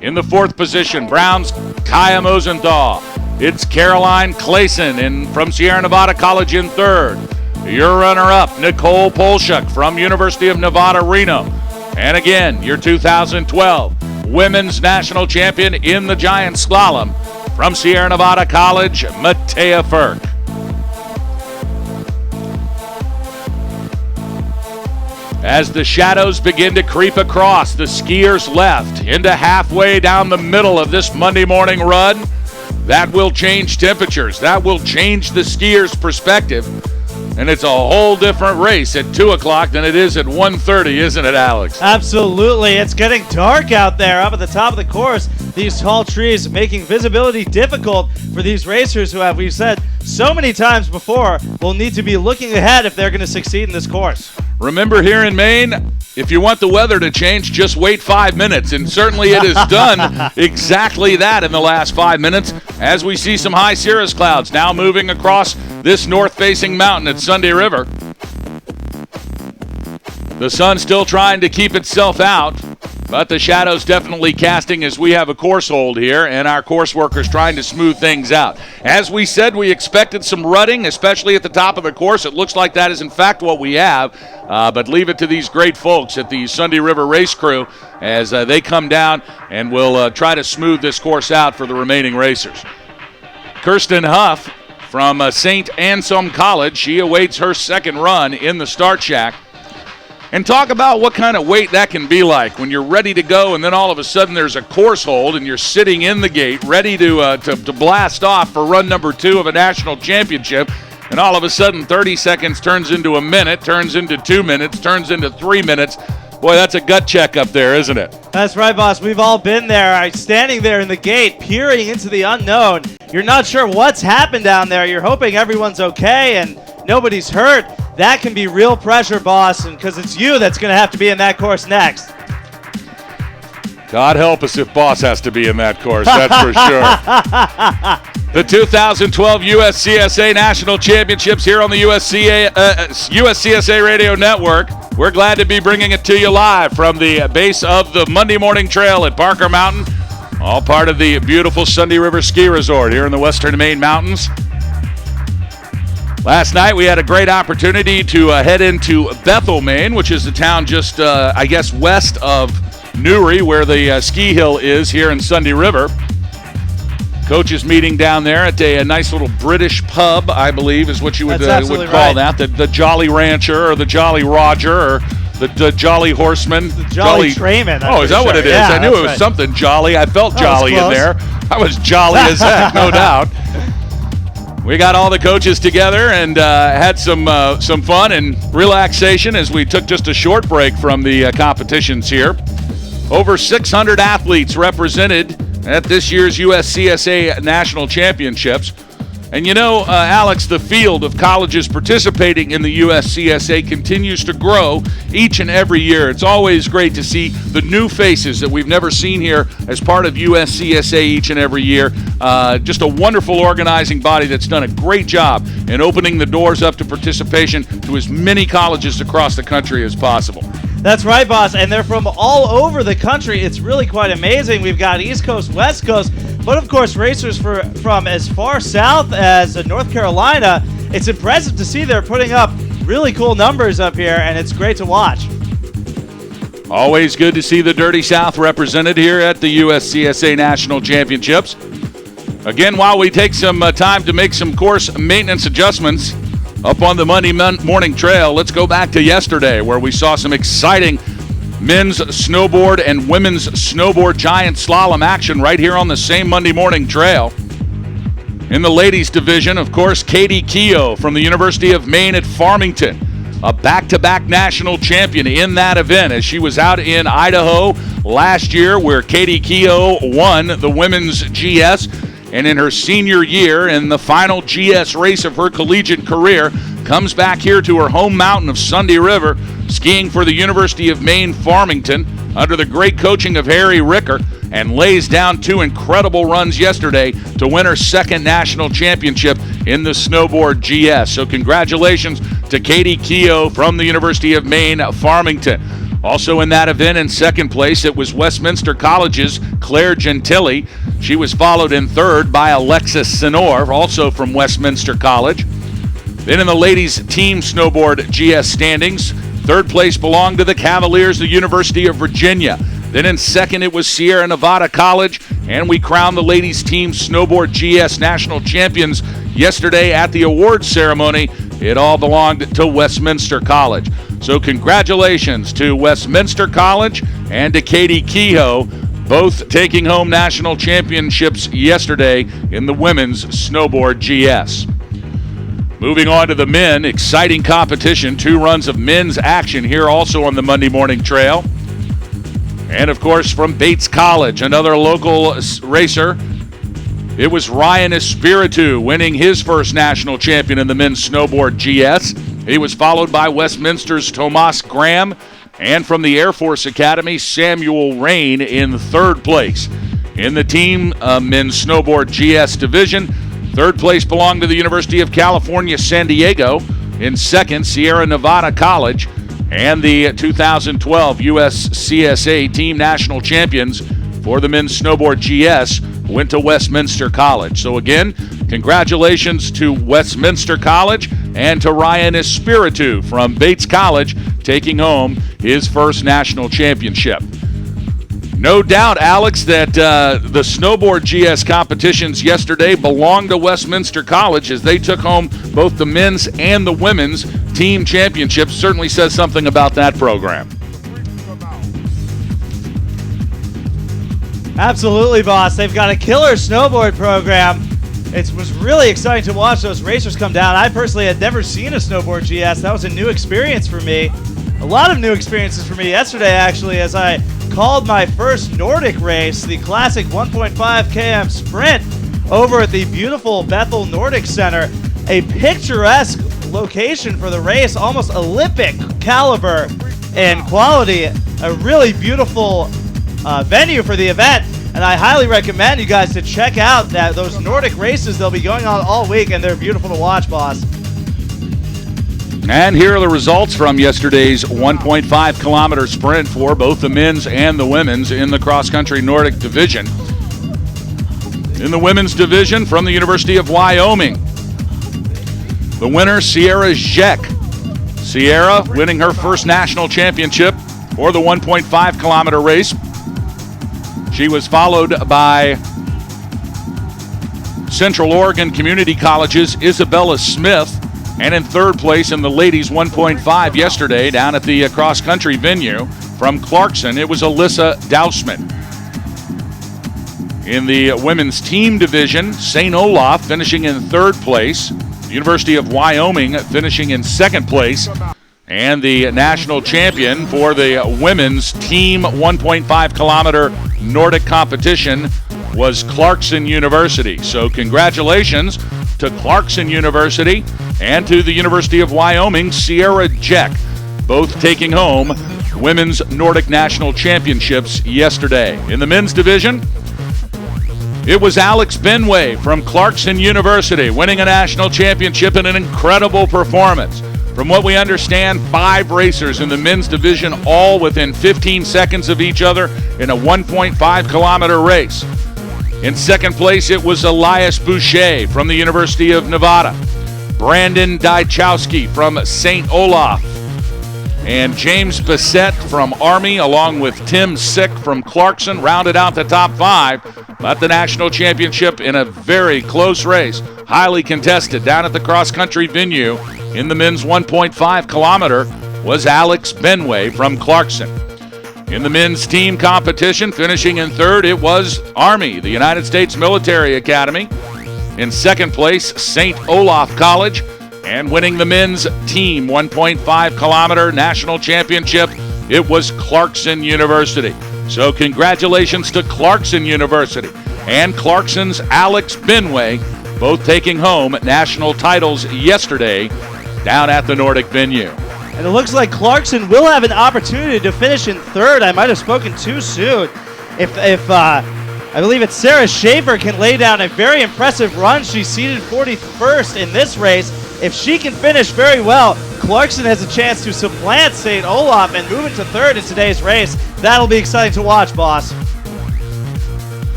In the 4th position, Brown's Kaya Mosenthal. It's Caroline Clayson from Sierra Nevada College in 3rd. Your runner-up, Nicole Polshuk from University of Nevada, Reno. And again, your 2012 Women's National Champion in the Giant Slalom from Sierra Nevada College, Matea Firk. As the shadows begin to creep across the skiers' left into halfway down the middle of this Monday morning run, that will change temperatures. That will change the skiers' perspective. And it's a whole different race at 2 o'clock than it is at 1:30, isn't it, Alex? Absolutely. It's getting dark out there up at the top of the course. These tall trees making visibility difficult for these racers who have, we've said so many times before, will need to be looking ahead if they're going to succeed in this course. Remember, here in Maine, if you want the weather to change, just wait 5 minutes. And certainly it has done exactly that in the last 5 minutes as we see some high cirrus clouds now moving across this north-facing mountain at Sunday River. The sun still trying to keep itself out, but the shadows definitely casting as we have a course hold here and our course workers trying to smooth things out. As we said, we expected some rutting, especially at the top of the course. It looks like that is in fact what we have, but leave it to these great folks at the Sunday River Race Crew as they come down and will try to smooth this course out for the remaining racers. Kirsten Huff from St. Anselm College, she awaits her second run in the start shack. And talk about what kind of wait that can be like when you're ready to go and then all of a sudden there's a course hold and you're sitting in the gate ready to blast off for run number 2 of a national championship, and all of a sudden 30 seconds turns into a minute, turns into 2 minutes, turns into 3 minutes. Boy, that's a gut check up there, isn't it? That's right, boss. We've all been there, standing there in the gate, peering into the unknown. You're not sure what's happened down there. You're hoping everyone's okay and nobody's hurt. That can be real pressure, boss, and because it's you that's going to have to be in that course next. God help us if boss has to be in that course, that's for sure. The 2012 USCSA National Championships here on the USCSA Radio Network. We're glad to be bringing it to you live from the base of the Monday Morning Trail at Barker Mountain, all part of the beautiful Sunday River Ski Resort here in the western Maine Mountains. Last night we had a great opportunity to head into Bethel, Maine, which is the town just, I guess, west of Newry, where the ski hill is here in Sunday River. Coaches meeting down there at a nice little British pub, I believe, is what you would call that. The Jolly Rancher or the Jolly Roger or the Jolly Horseman. The Jolly Trayman. Oh, is that what it is? Yeah, I knew it was something jolly. I felt jolly in there. I was jolly as heck, no doubt. We got all the coaches together and had some fun and relaxation as we took just a short break from the competitions here. Over 600 athletes represented at this year's USCSA National Championships. And you know, Alex, the field of colleges participating in the USCSA continues to grow each and every year. It's always great to see the new faces that we've never seen here as part of USCSA each and every year. Just a wonderful organizing body that's done a great job in opening the doors up to participation to as many colleges across the country as possible. That's right, boss, and they're from all over the country. It's really quite amazing. We've got East Coast, West Coast, but of course racers from as far south as North Carolina. It's impressive to see they're putting up really cool numbers up here, and it's great to watch. Always good to see the Dirty South represented here at the USCSA National Championships. Again, while we take some time to make some course maintenance adjustments up on the Monday morning trail, let's go back to yesterday where we saw some exciting men's snowboard and women's snowboard giant slalom action right here on the same Monday morning trail. In the ladies division, of course, Katie Keogh from the University of Maine at Farmington, a back-to-back national champion in that event as she was out in Idaho last year where Katie Keogh won the women's GS, and in her senior year in the final GS race of her collegiate career, comes back here to her home mountain of Sunday River, skiing for the University of Maine Farmington under the great coaching of Harry Ricker, and lays down two incredible runs yesterday to win her second national championship in the snowboard GS. So congratulations to Katie Keogh from the University of Maine Farmington. Also in that event in second place, it was Westminster College's Claire Gentili. She was followed in third by Alexis Senor, also from Westminster College. Then in the ladies' team snowboard GS standings, third place belonged to the Cavaliers, the University of Virginia. Then in second, it was Sierra Nevada College, and we crowned the ladies' team snowboard GS national champions yesterday at the awards ceremony. It all belonged to Westminster College. So congratulations to Westminster College and to Katie Keogh, both taking home national championships yesterday in the women's snowboard GS. Moving on to the men, exciting competition, 2 runs of men's action here also on the Monday morning trail. And of course from Bates College, another local racer, it was Ryan Espiritu winning his first national champion in the men's snowboard GS. He was followed by Westminster's Tomas Graham, and from the Air Force Academy, Samuel Rain in third place. In the team men's snowboard GS division, third place belonged to the University of California, San Diego. In second, Sierra Nevada College. And the 2012 USCSA Team National Champions for the men's snowboard GS went to Westminster College. So again, congratulations to Westminster College and to Ryan Espiritu from Bates College taking home his first national championship. No doubt, Alex, that the snowboard GS competitions yesterday belonged to Westminster College as they took home both the men's and the women's team championships. Certainly says something about that program. Absolutely, boss. They've got a killer snowboard program. It was really exciting to watch those racers come down. I personally had never seen a snowboard GS. That was a new experience for me. A lot of new experiences for me yesterday, actually, as I called my first Nordic race, the classic 1.5 km sprint over at the beautiful Bethel Nordic Center. A picturesque location for the race, almost Olympic caliber and quality. A really beautiful venue for the event, and I highly recommend you guys to check out those Nordic races. They'll be going on all week, and they're beautiful to watch, boss. And here are the results from yesterday's 1.5 kilometer sprint for both the men's and the women's in the cross-country Nordic division. In the women's division from the University of Wyoming, the winner, Sierra Zek. Sierra winning her first national championship for the 1.5 kilometer race. She was followed by Central Oregon Community College's Isabella Smith, and in third place in the ladies 1.5 yesterday down at the cross-country venue from Clarkson, it was Alyssa Dousman. In the women's team division, St. Olaf finishing in third place, University of Wyoming finishing in second place, and the national champion for the women's team 1.5 kilometer Nordic competition was Clarkson University. So congratulations to Clarkson University and to the University of Wyoming, Sierra Zek, both taking home women's Nordic National Championships yesterday. In the men's division, it was Alex Benway from Clarkson University winning a national championship in an incredible performance. From what we understand, 5 racers in the men's division, all within 15 seconds of each other in a 1.5 kilometer race. In second place, it was Elias Boucher from the University of Nevada, Brandon Dyczowski from St. Olaf, And James Bissett from Army, along with Tim Sick from Clarkson, rounded out the top 5. But the national championship in a very close race, highly contested, down at the cross-country venue in the men's 1.5 kilometer was Alex Benway from Clarkson. In the men's team competition, finishing in third, it was Army, the United States Military Academy. In second place, St. Olaf College. And winning the men's team 1.5 kilometer national championship, it was Clarkson University. So congratulations to Clarkson University and Clarkson's Alex Benway, both taking home national titles yesterday down at the Nordic venue. And it looks like Clarkson will have an opportunity to finish in third. I might have spoken too soon. If I believe it's Sarah Schaefer can lay down a very impressive run. She's seated 41st in this race. If she can finish very well, Clarkson has a chance to supplant St. Olaf and move into third in today's race. That'll be exciting to watch, boss.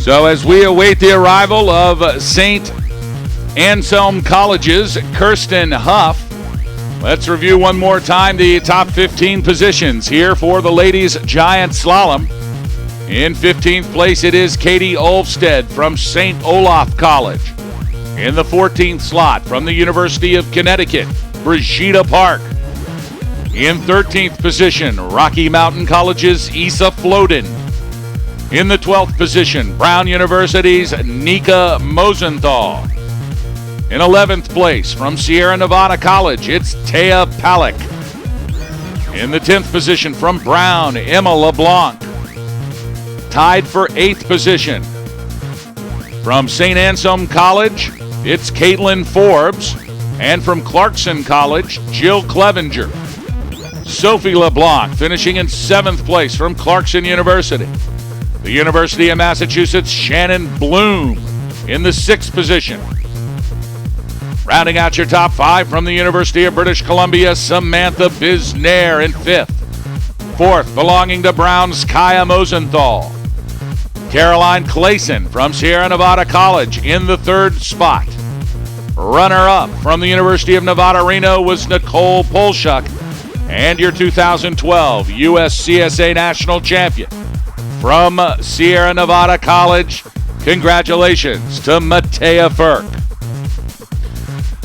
So as we await the arrival of St. Anselm College's Kirsten Huff, let's review one more time the top 15 positions here for the ladies' giant slalom. In 15th place, it is Katie Olfstead from St. Olaf College. In the 14th slot, from the University of Connecticut, Brigitte Park. In 13th position, Rocky Mountain College's Isa Floden. In the 12th position, Brown University's Nika Mosenthal. In 11th place, from Sierra Nevada College, it's Taya Palik. In the 10th position, from Brown, Emma LeBlanc. Tied for 8th position, from St. Anselm College, it's Caitlin Forbes. And from Clarkson College, Jill Clevenger. Sophie LeBlanc finishing in 7th place from Clarkson University. The University of Massachusetts, Shannon Bloom in the 6th position. Rounding out your top 5 from the University of British Columbia, Samantha Bisnair in 5th. 4th belonging to Brown's Kaya Mosenthal. Caroline Clayson from Sierra Nevada College in the 3rd spot. Runner-up from the University of Nevada, Reno was Nicole Polshuk. And your 2012 USCSA National Champion from Sierra Nevada College, congratulations to Matea Firk.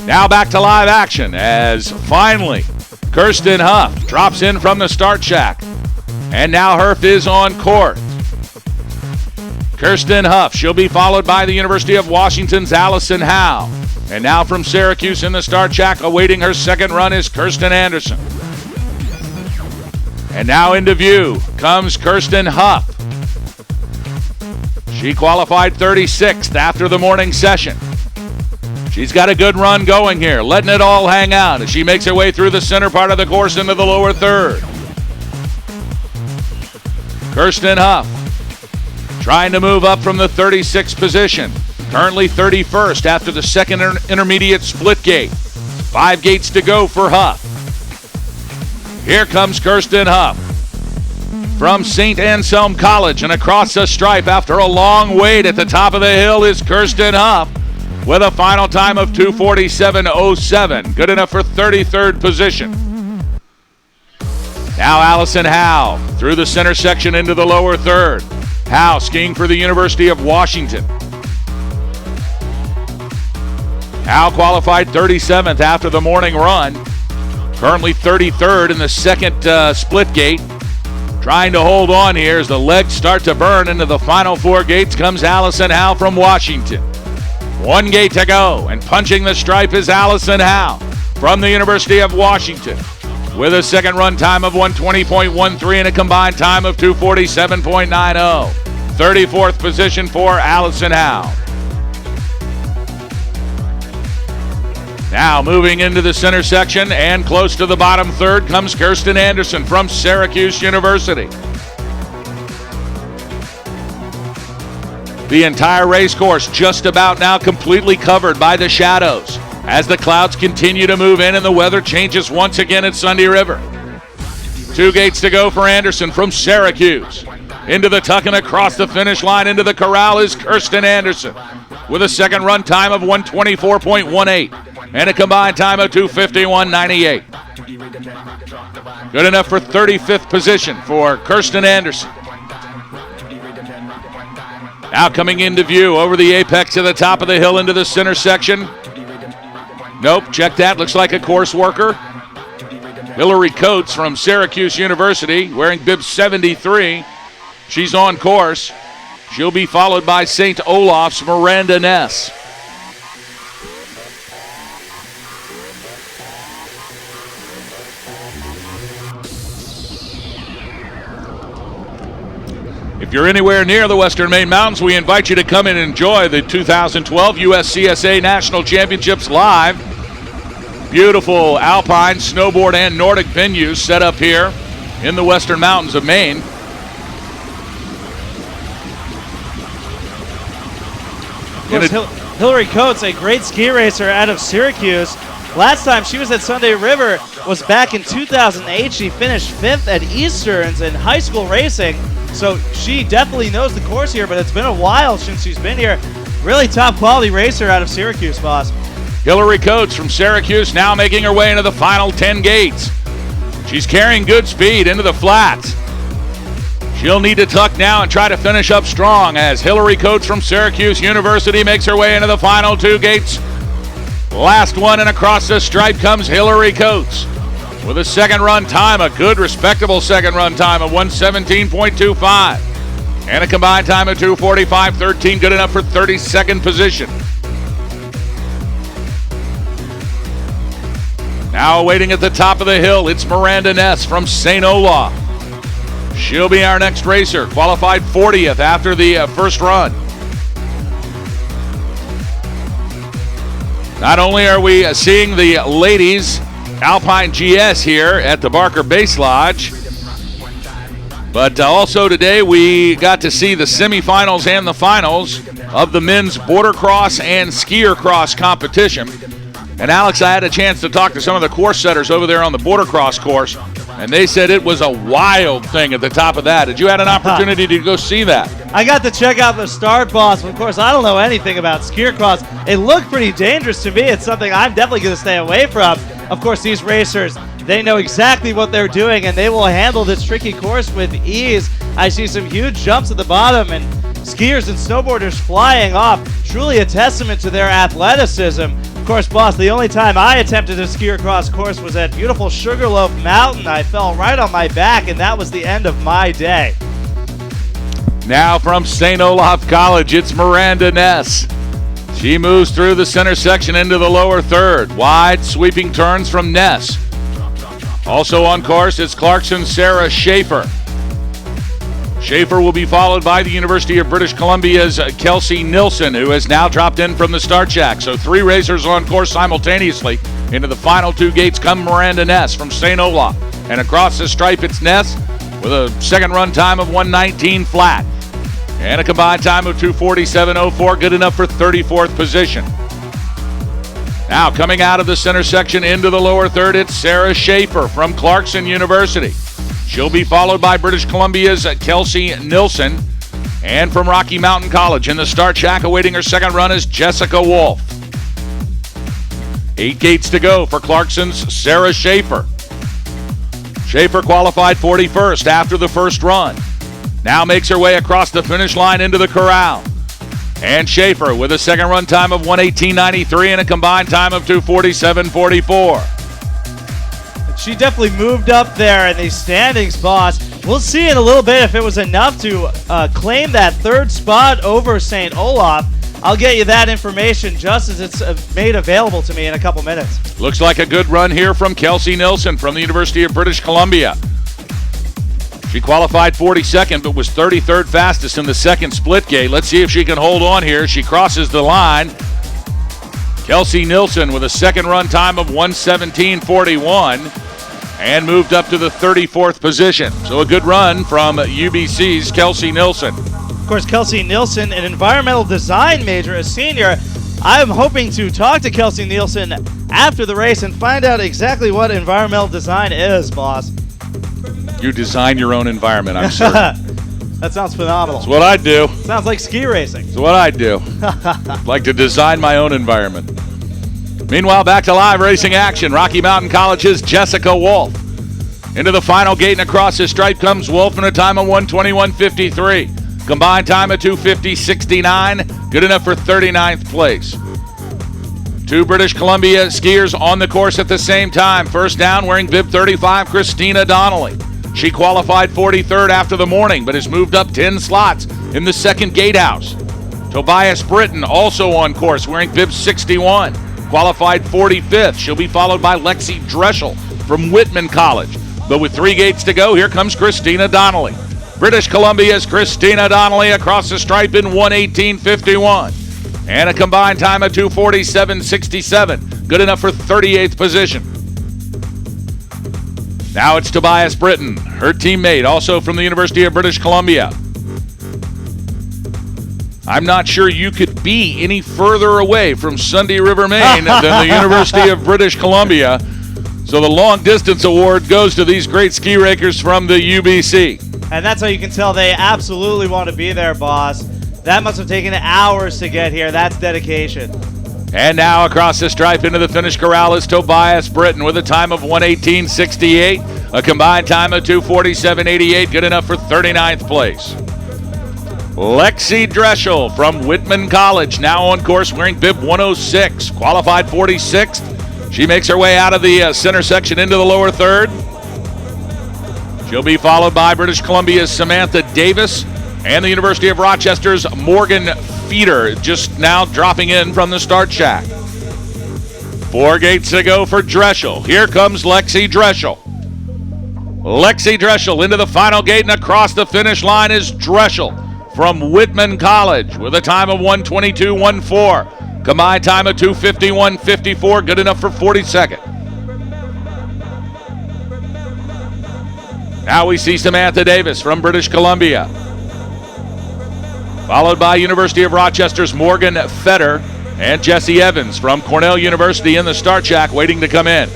Now back to live action as finally Kirsten Huff drops in from the start shack. And now Herf is on course. Kirsten Huff, she'll be followed by the University of Washington's Allison Howe. And now from Syracuse in the start shack, awaiting her second run is Kirsten Anderson. And now into view comes Kirsten Huff. She qualified 36th after the morning session. She's got a good run going here, letting it all hang out as she makes her way through the center part of the course into the lower third. Kirsten Huff trying to move up from the 36th position. Currently 31st after the second intermediate split gate. 5 gates to go for Huff. Here comes Kirsten Huff from St. Anselm College, and across the stripe after a long wait at the top of the hill is Kirsten Huff with a final time of 2:47.07. Good enough for 33rd position. Now Allison Howe through the center section into the lower third. Howe skiing for the University of Washington. Howe qualified 37th after the morning run. Currently 33rd in the second split gate. Trying to hold on here as the legs start to burn. Into the final 4 gates comes Allison Howe from Washington. 1 gate to go, and punching the stripe is Allison Howe from the University of Washington with a second run time of 1:20.13 and a combined time of 2:47.90. 34th position for Allison Howe. Now moving into the center section and close to the bottom third comes Kirsten Anderson from Syracuse University. The entire race course just about now completely covered by the shadows as the clouds continue to move in and the weather changes once again at Sunday River. 2 gates to go for Anderson from Syracuse. Into the tuck and across the finish line into the corral is Kirsten Anderson with a second run time of 1:24.18 and a combined time of 2:51.98. Good enough for 35th position for Kirsten Anderson. Now coming into view over the apex to the top of the hill into the center section. Nope, check that. Looks like a course worker. Hillary Coates from Syracuse University wearing bib 73. She's on course. She'll be followed by St. Olaf's Miranda Ness. If you're anywhere near the Western Main Mountains, we invite you to come and enjoy the 2012 USCSA National Championships live. Beautiful Alpine, snowboard, and Nordic venues set up here in the Western Mountains of Maine. Of course, Hillary Coates, a great ski racer out of Syracuse. Last time she was at Sunday River was back in 2008. She finished 5th at Easterns in high school racing. So she definitely knows the course here, but it's been a while since she's been here. Really top quality racer out of Syracuse, boss. Hillary Coates from Syracuse now making her way into the final 10 gates. She's carrying good speed into the flats. She'll need to tuck now and try to finish up strong as Hillary Coates from Syracuse University makes her way into the final 2 gates. Last one, and across the stripe comes Hillary Coates with a second run time, a good respectable second run time of 1:17.25 and a combined time of 2:45.13, good enough for 32nd position. Now waiting at the top of the hill, it's Miranda Ness from St. Olaf. She'll be our next racer, qualified 40th after the first run. Not only are we seeing the ladies Alpine GS here at the Barker Base Lodge, but also today we got to see the semifinals and the finals of the men's border cross and skier cross competition. And Alex, I had a chance to talk to some of the course setters over there on the border cross course, and they said it was a wild thing at the top of that. Did you have an opportunity to go see that? I got to check out the start, boss. Of course, I don't know anything about skier cross. It looked pretty dangerous to me. It's something I'm definitely going to stay away from. Of course, these racers, they know exactly what they're doing, and they will handle this tricky course with ease. I see some huge jumps at the bottom, and skiers and snowboarders flying off. Truly a testament to their athleticism. Of course, boss, the only time I attempted a skier cross course was at beautiful Sugarloaf Mountain. I fell right on my back, and that was the end of my day. Now from St. Olaf College, it's Miranda Ness. She moves through the center section into the lower third. Wide sweeping turns from Ness. Also on course, it's Clarkson's Sarah Schaefer. Schaefer will be followed by the University of British Columbia's Kelsey Nilsson, who has now dropped in from the start shack. So 3 racers on course simultaneously. Into the final 2 gates come Miranda Ness from St. Olaf. And across the stripe, it's Ness with a second run time of 1:19 flat. And a combined time of 2:47.04, good enough for 34th position. Now coming out of the center section into the lower third, it's Sarah Schaefer from Clarkson University. She'll be followed by British Columbia's Kelsey Nilsson. And from Rocky Mountain College in the start shack awaiting her second run is Jessica Wolf. 8 gates to go for Clarkson's Sarah Schaefer. Schaefer qualified 41st after the first run. Now makes her way across the finish line into the corral. And Schaefer with a second run time of 1:18.93 and a combined time of 2:47.44. She definitely moved up there in these standings, boss. We'll see in a little bit if it was enough to claim that third spot over St. Olaf. I'll get you that information just as it's made available to me in a couple minutes. Looks like a good run here from Kelsey Nilsson from the University of British Columbia. She qualified 42nd, but was 33rd fastest in the second split gate. Let's see if she can hold on here. She crosses the line. Kelsey Nilsson with a second run time of 1:17.41 and moved up to the 34th position. So a good run from UBC's Kelsey Nilsson. Of course, Kelsey Nilsson, an environmental design major, a senior. I'm hoping to talk to Kelsey Nilsson after the race and find out exactly what environmental design is, boss. You design your own environment, I'm certain. That sounds phenomenal. That's what I do. Sounds like ski racing. That's what I do. Like to design my own environment. Meanwhile, back to live racing action. Rocky Mountain College's Jessica Wolf. Into the final gate and across the stripe comes Wolf in a time of 1:21.53. Combined time of 2:50.69. Good enough for 39th place. Two British Columbia skiers on the course at the same time. First down, wearing bib 35, Christina Donnelly. She qualified 43rd after the morning, but has moved up 10 slots in the second gatehouse. Tobias Britton also on course, wearing bib 61. Qualified 45th. She'll be followed by Lexi Dreschel from Whitman College. But with 3 gates to go, here comes Christina Donnelly. British Columbia's Christina Donnelly across the stripe in 1:18.51. And a combined time of 2:47.67. Good enough for 38th position. Now it's Tobias Britton, her teammate, also from the University of British Columbia. I'm not sure you could be any further away from Sunday River, Maine than the University of British Columbia. So the long distance award goes to these great ski rakers from the UBC. And that's how you can tell they absolutely want to be there, boss. That must have taken hours to get here. That's dedication. And now across the stripe into the finish corral is Tobias Britton with a time of 1:18.68, a combined time of 2:47.88, good enough for 39th place. Lexi Dreschel from Whitman College, now on course wearing bib 106, qualified 46th. She makes her way out of the center section into the lower third. She'll be followed by British Columbia's Samantha Davis and the University of Rochester's Morgan Feeder, just now dropping in from the start shack. 4 gates to go for Dreschel. Here comes Lexi Dreschel. Lexi Dreschel into the final gate, and across the finish line is Dreschel from Whitman College with a time of 1:22.14. Combined time of 2:51.54, good enough for 42nd. Now we see Samantha Davis from British Columbia, followed by University of Rochester's Morgan Fetter and Jesse Evans from Cornell University in the start shack waiting to come in.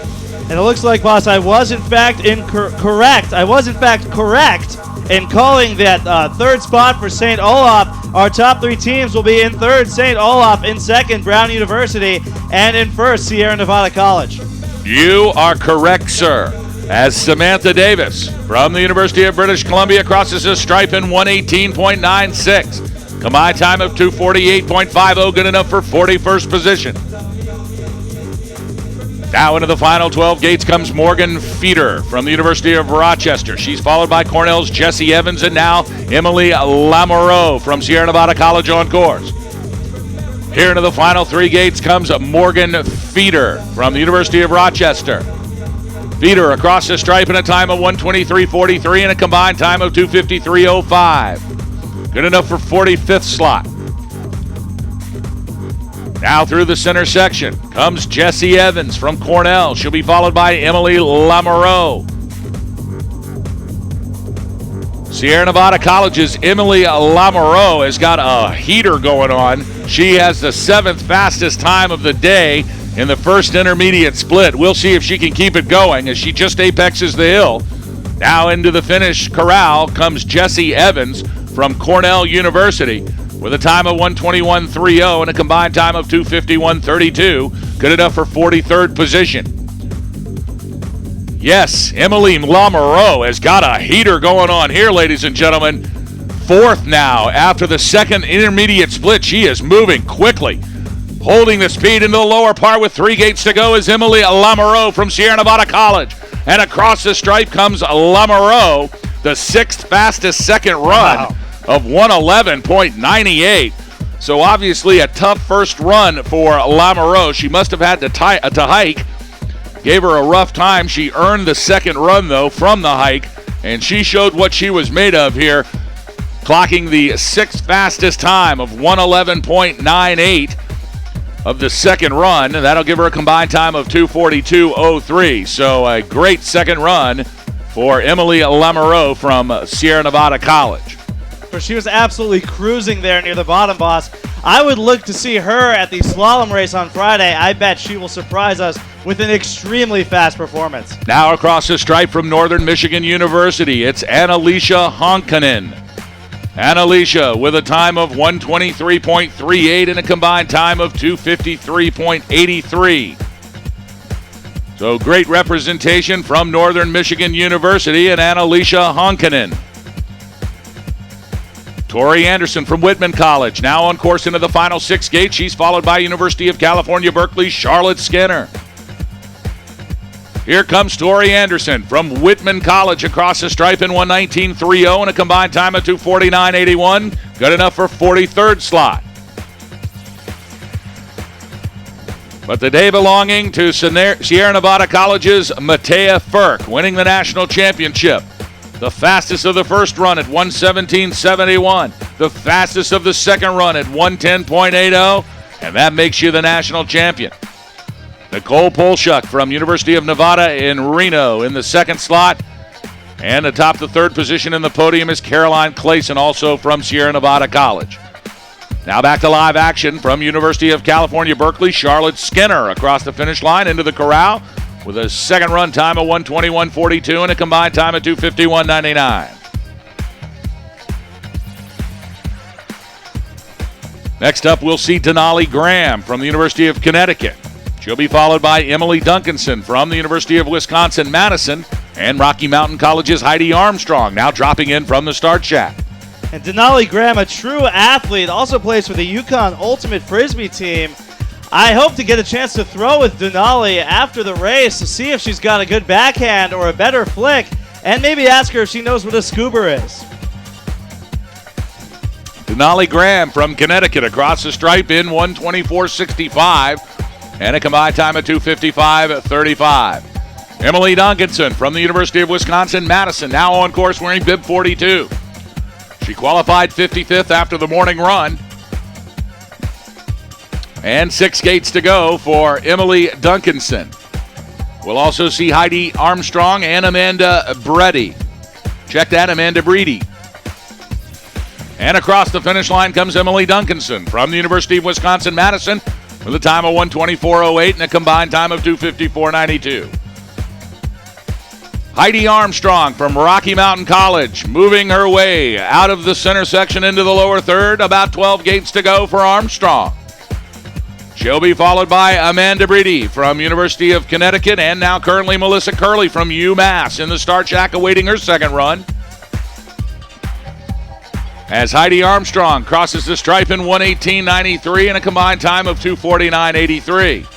And it looks like, boss, I was in fact correct. I was in fact correct in calling that third spot for St. Olaf. Our top 3 teams will be in third, St. Olaf, in second, Brown University, and in first, Sierra Nevada College. You are correct, sir. As Samantha Davis from the University of British Columbia crosses the stripe in 1:18.96. Combined time of 2:48.50, good enough for 41st position. Now into the final 12 gates comes Morgan Feeder from the University of Rochester. She's followed by Cornell's Jesse Evans and now Emily Lamoureux from Sierra Nevada College on course. Here into the final 3 gates comes Morgan Feeder from the University of Rochester. Feeder across the stripe in a time of 1:23.43 and a combined time of 2:53.05. Good enough for 45th slot. Now through the center section comes Jesse Evans from Cornell. She'll be followed by Emily Lamoureux. Sierra Nevada College's Emily Lamoureux has got a heater going on. She has the 7th fastest time of the day in the first intermediate split. We'll see if she can keep it going as she just apexes the hill. Now into the finish corral comes Jesse Evans from Cornell University with a time of 1:21.30 and a combined time of 2:51.32, good enough for 43rd position. Yes, Emily Lamoureux has got a heater going on here, ladies and gentlemen. 4th now after the second intermediate split. She is moving quickly. Holding the speed into the lower part with 3 gates to go is Emily Lamoureux from Sierra Nevada College. And across the stripe comes Lamoureux, the 6th fastest second run of 1:11.98. So obviously a tough first run for Lamoureux. She must have had to hike. Gave her a rough time. She earned the second run, though, from the hike. And she showed what she was made of here, clocking the 6th fastest time of 1:11.98 of the second run. And that'll give her a combined time of 2:42.03. So a great second run for Emily Lamoureux from Sierra Nevada College. She was absolutely cruising there near the bottom, boss. I would look to see her at the slalom race on Friday. I bet she will surprise us with an extremely fast performance. Now across the stripe from Northern Michigan University, it's Annalicia Honkanen Annalisa with a time of 123.38 and a combined time of 253.83. So great representation from Northern Michigan University and Annalisa Honkanen. Tori Anderson from Whitman College, now on course into the final 6 gates. She's followed by University of California, Berkeley, Charlotte Skinner. Here comes Tori Anderson from Whitman College across the stripe in 119.30 and a combined time of 249.81. Good enough for 43rd slot. But the day belonging to Sierra Nevada College's Matea Firk, winning the national championship. The fastest of the first run at 117.71. The fastest of the second run at 110.80. And that makes you the national champion. Nicole Polshuk from University of Nevada in Reno in the second slot. And atop the third position in the podium is Caroline Clayson, also from Sierra Nevada College. Now back to live action from University of California, Berkeley. Charlotte Skinner across the finish line into the corral with a second run time of 121.42 and a combined time of 251.99. Next up, we'll see Denali Graham from the University of Connecticut. She'll be followed by Emily Duncanson from the University of Wisconsin-Madison and Rocky Mountain College's Heidi Armstrong, now dropping in from the start shack. And Denali Graham, a true athlete, also plays for the Yukon Ultimate Frisbee team. I hope to get a chance to throw with Denali after the race to see if she's got a good backhand or a better flick, and maybe ask her if she knows what a scuba is. Denali Graham from Connecticut across the stripe in 124.65 and a combined time of 255.35. Emily Duncanson from the University of Wisconsin-Madison, now on course wearing bib 42. She qualified 55th after the morning run. And 6 gates to go for Emily Duncanson. We'll also see Heidi Armstrong and Amanda Brady. Check that, Amanda Brady. And across the finish line comes Emily Duncanson from the University of Wisconsin-Madison with a time of 124.08 and a combined time of 254.92. Heidi Armstrong from Rocky Mountain College moving her way out of the center section into the lower third. About 12 gates to go for Armstrong. She'll be followed by Amanda Brady from University of Connecticut and now currently Melissa Curley from UMass in the start shack awaiting her second run. As Heidi Armstrong crosses the stripe in 118.93 and a combined time of 249.83.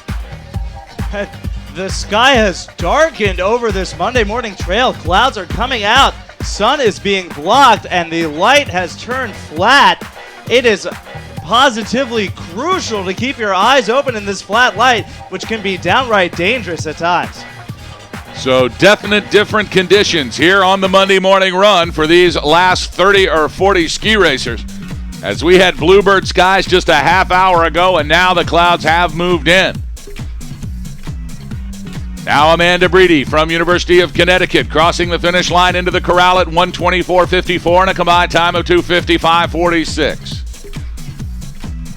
The sky has darkened over this Monday morning trail. Clouds are coming out. Sun is being blocked and the light has turned flat. It is positively crucial to keep your eyes open in this flat light, which can be downright dangerous at times. So definite different conditions here on the Monday morning run for these last 30 or 40 ski racers. As we had bluebird skies just a half hour ago and now the clouds have moved in. Now Amanda Brady from University of Connecticut crossing the finish line into the corral at 124.54 and a combined time of 255.46.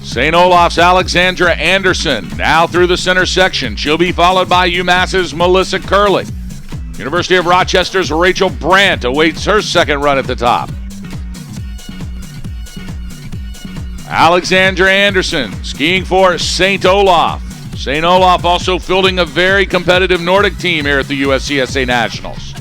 St. Olaf's Alexandra Anderson now through the center section. She'll be followed by UMass's Melissa Curley. University of Rochester's Rachel Brandt awaits her second run at the top. Alexandra Anderson skiing for St. Olaf. St. Olaf also fielding a very competitive Nordic team here at the USCSA Nationals.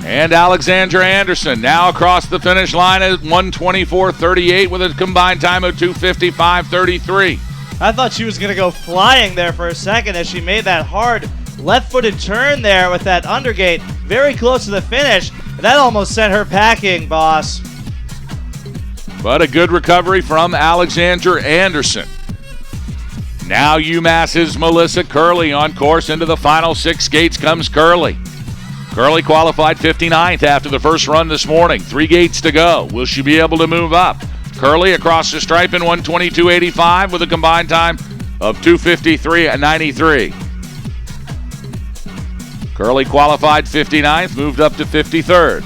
And Alexandra Anderson now across the finish line at 124.38 with a combined time of 255.33. I thought she was going to go flying there for a second as she made that hard left-footed turn there with that undergate very close to the finish. That almost sent her packing, boss. But a good recovery from Alexandra Anderson. Now UMass's Melissa Curley on course into the final 6 gates comes Curley. Curley qualified 59th after the first run this morning. 3 gates to go. Will she be able to move up? Curley across the stripe in 122.85 with a combined time of 253.93. Curley qualified 59th, moved up to 53rd.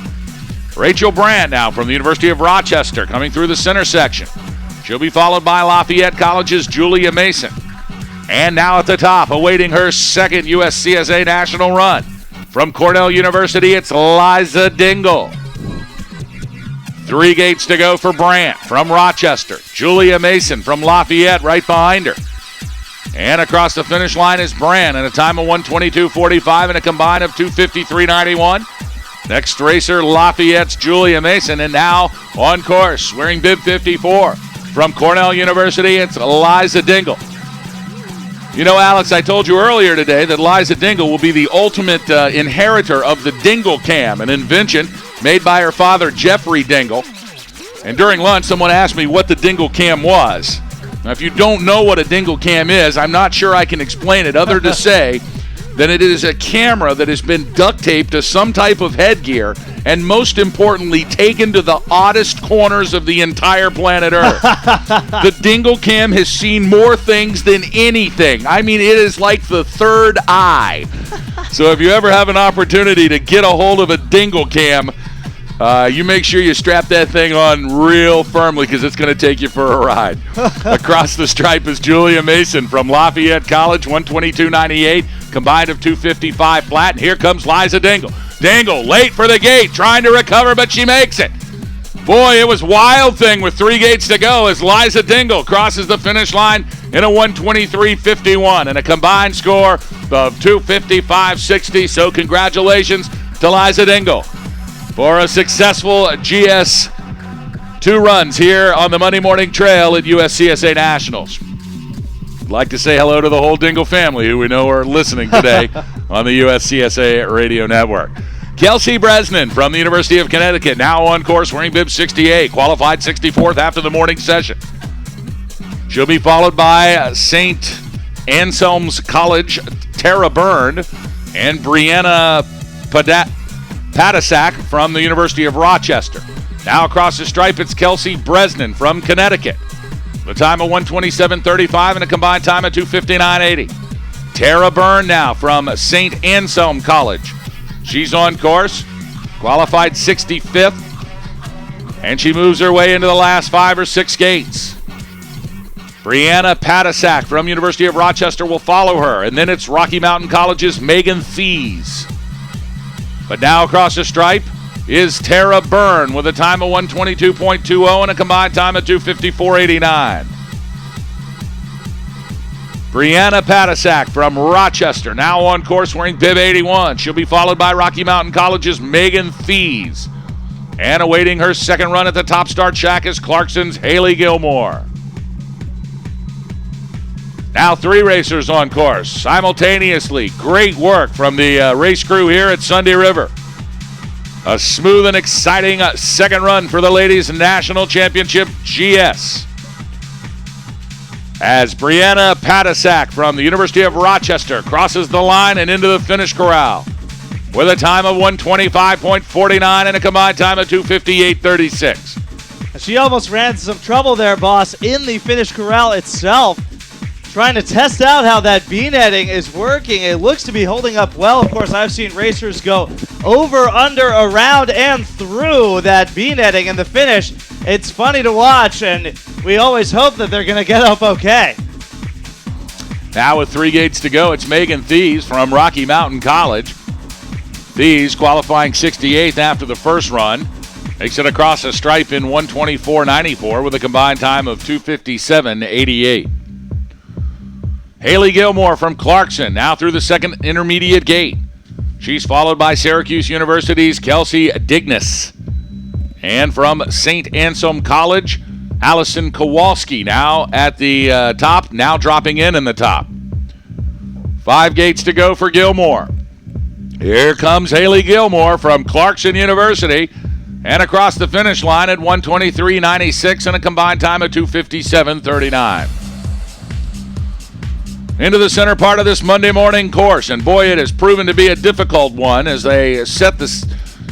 Rachel Brandt now from the University of Rochester coming through the center section. She'll be followed by Lafayette College's Julia Mason. And now at the top, awaiting her second USCSA national run. From Cornell University, it's Liza Dingle. 3 gates to go for Brant from Rochester. Julia Mason from Lafayette right behind her. And across the finish line is Brant in a time of 1:22.45 and a combine of 2:53.91. Next racer, Lafayette's Julia Mason, and now on course, wearing bib 54. From Cornell University, it's Liza Dingle. You know, Alex, I told you earlier today that Liza Dingle will be the ultimate inheritor of the Dingle Cam, an invention made by her father, Jeffrey Dingle. And during lunch, someone asked me what the Dingle Cam was. Now, if you don't know what a Dingle Cam is, I'm not sure I can explain it other to say that it is a camera that has been duct taped to some type of headgear and most importantly taken to the oddest corners of the entire planet Earth. The Dingle Cam has seen more things than anything. I mean, it is like the third eye. So if you ever have an opportunity to get a hold of a Dingle Cam, you make sure you strap that thing on real firmly because it's going to take you for a ride. Across the stripe is Julia Mason from Lafayette College, 122.98, combined of 255 flat. And here comes Liza Dingle. Dingle late for the gate, trying to recover, but she makes it. Boy, it was wild thing with 3 gates to go as Liza Dingle crosses the finish line in a 1:23.51 and a combined score of 2:55.60. So congratulations to Liza Dingle for a successful GS 2 runs here on the Monday Morning Trail at USCSA Nationals. I'd like to say hello to the whole Dingle family who we know are listening today on the USCSA Radio Network. Kelsey Bresnan from the University of Connecticut, now on course wearing bib 68, qualified 64th after the morning session. She'll be followed by St. Anselm's College, Tara Byrne, and Brianna Patasak from the University of Rochester. Now across the stripe, it's Kelsey Bresnan from Connecticut. The time of 1:27.35 and a combined time of 2:59.80. Tara Byrne now from St. Anselm College. She's on course, qualified 65th, and she moves her way into the last 5 or 6 gates. Brianna Patasak from University of Rochester will follow her, and then it's Rocky Mountain College's Megan Thies. But now across the stripe is Tara Byrne with a time of 1:22.20 and a combined time of 2:54.89. Brianna Patasak from Rochester, now on course wearing bib 81. She'll be followed by Rocky Mountain College's Megan Thies. And awaiting her second run at the top start shack is Clarkson's Haley Gilmore. Now 3 racers on course simultaneously. Great work from the race crew here at Sunday River. A smooth and exciting second run for the Ladies National Championship GS. As Brianna Patasak from the University of Rochester crosses the line and into the finish corral with a time of 1:25.49 and a combined time of 2:58.36. She almost ran into some trouble there, boss, in the finish corral itself. Trying to test out how that bean heading is working. It looks to be holding up well. Of course, I've seen racers go over, under, around, and through that bean heading in the finish. It's funny to watch, and we always hope that they're going to get up okay. Now with 3 gates to go, it's Megan Thies from Rocky Mountain College. Thies qualifying 68th after the first run. Makes it across the stripe in 1:24.94 with a combined time of 2:57.88. Haley Gilmore from Clarkson, now through the second intermediate gate. She's followed by Syracuse University's Kelsey Dignas. And from St. Anselm College, Allison Kowalski now at the top, now dropping in the top. 5 gates to go for Gilmore. Here comes Haley Gilmore from Clarkson University and across the finish line at 1:23.96 and a combined time of 2:57.39. Into the center part of this Monday morning course, and boy, it has proven to be a difficult one as they set the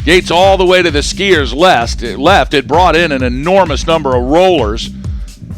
gates all the way to the skiers' left. It brought in an enormous number of rollers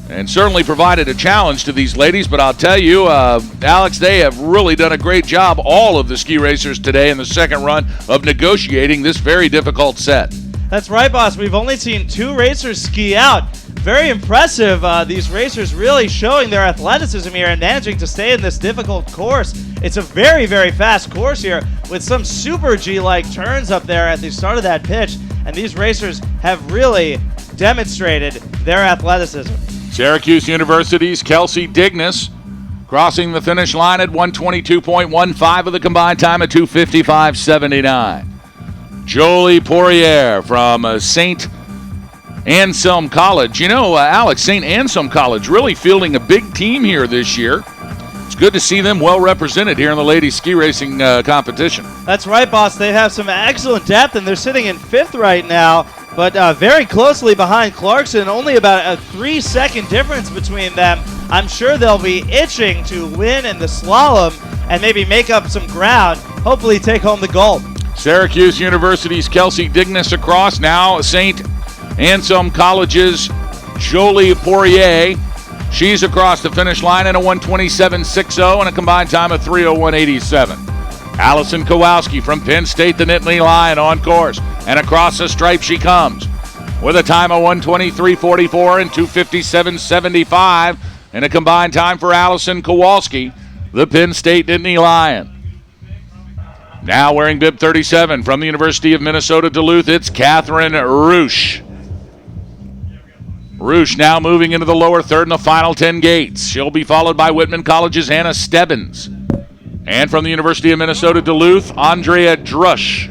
and certainly provided a challenge to these ladies, but I'll tell you, Alex, they have really done a great job, all of the ski racers today in the second run, of negotiating this very difficult set. That's right, boss. We've only seen 2 racers ski out. Very impressive. These racers really showing their athleticism here and managing to stay in this difficult course. It's a very, very fast course here with some super G-like turns up there at the start of that pitch, and these racers have really demonstrated their athleticism. Syracuse University's Kelsey Dignas crossing the finish line at 122.15 with a combined time of 2:55.79. Jolie Poirier from St. Anselm College. You know, Alex, St. Anselm College really fielding a big team here this year. It's good to see them well represented here in the ladies ski racing competition. That's right, boss. They have some excellent depth, and they're sitting in 5th right now, but very closely behind Clarkson. Only about a 3-second difference between them. I'm sure they'll be itching to win in the slalom and maybe make up some ground, hopefully take home the gold. Syracuse University's Kelsey Dignas across. Now St. Anselm College's Jolie Poirier. She's across the finish line in a 1:27.60 and a combined time of 3:01.87. Allison Kowalski from Penn State, the Nittany Lion, on course. And across the stripe she comes with a time of 1:23.44 and 2:57.75 and a combined time for Allison Kowalski, the Penn State Nittany Lion. Now wearing bib 37 from the University of Minnesota Duluth, it's Catherine Roosh. Roosh now moving into the lower third in the final 10 gates. She'll be followed by Whitman College's Anna Stebbins. And from the University of Minnesota Duluth, Andrea Drush.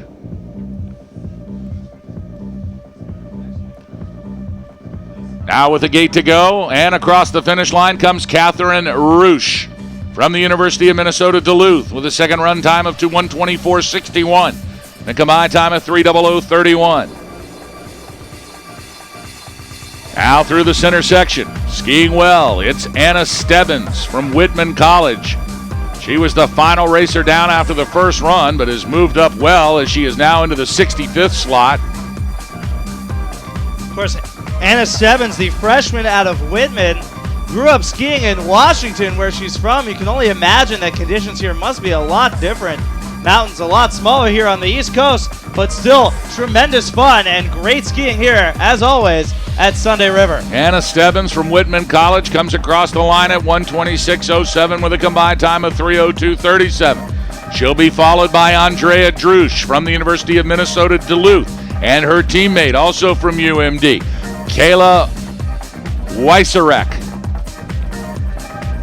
Now with a gate to go, and across the finish line comes Catherine Roosh from the University of Minnesota Duluth with a second run time of 1:24.61 and a combined time of 3:00.31. Now through the center section, skiing well, it's Anna Stebbins from Whitman College. She was the final racer down after the first run, but has moved up well as she is now into the 65th slot. Of course, Anna Stebbins, the freshman out of Whitman, grew up skiing in Washington, where she's from. You can only imagine that conditions here must be a lot different. Mountains a lot smaller here on the East Coast, but still tremendous fun and great skiing here, as always, at Sunday River. Anna Stebbins from Whitman College comes across the line at 1:26.07 with a combined time of 3:02.37. She'll be followed by Andrea Drush from the University of Minnesota Duluth and her teammate, also from UMD, Kayla Weiserek.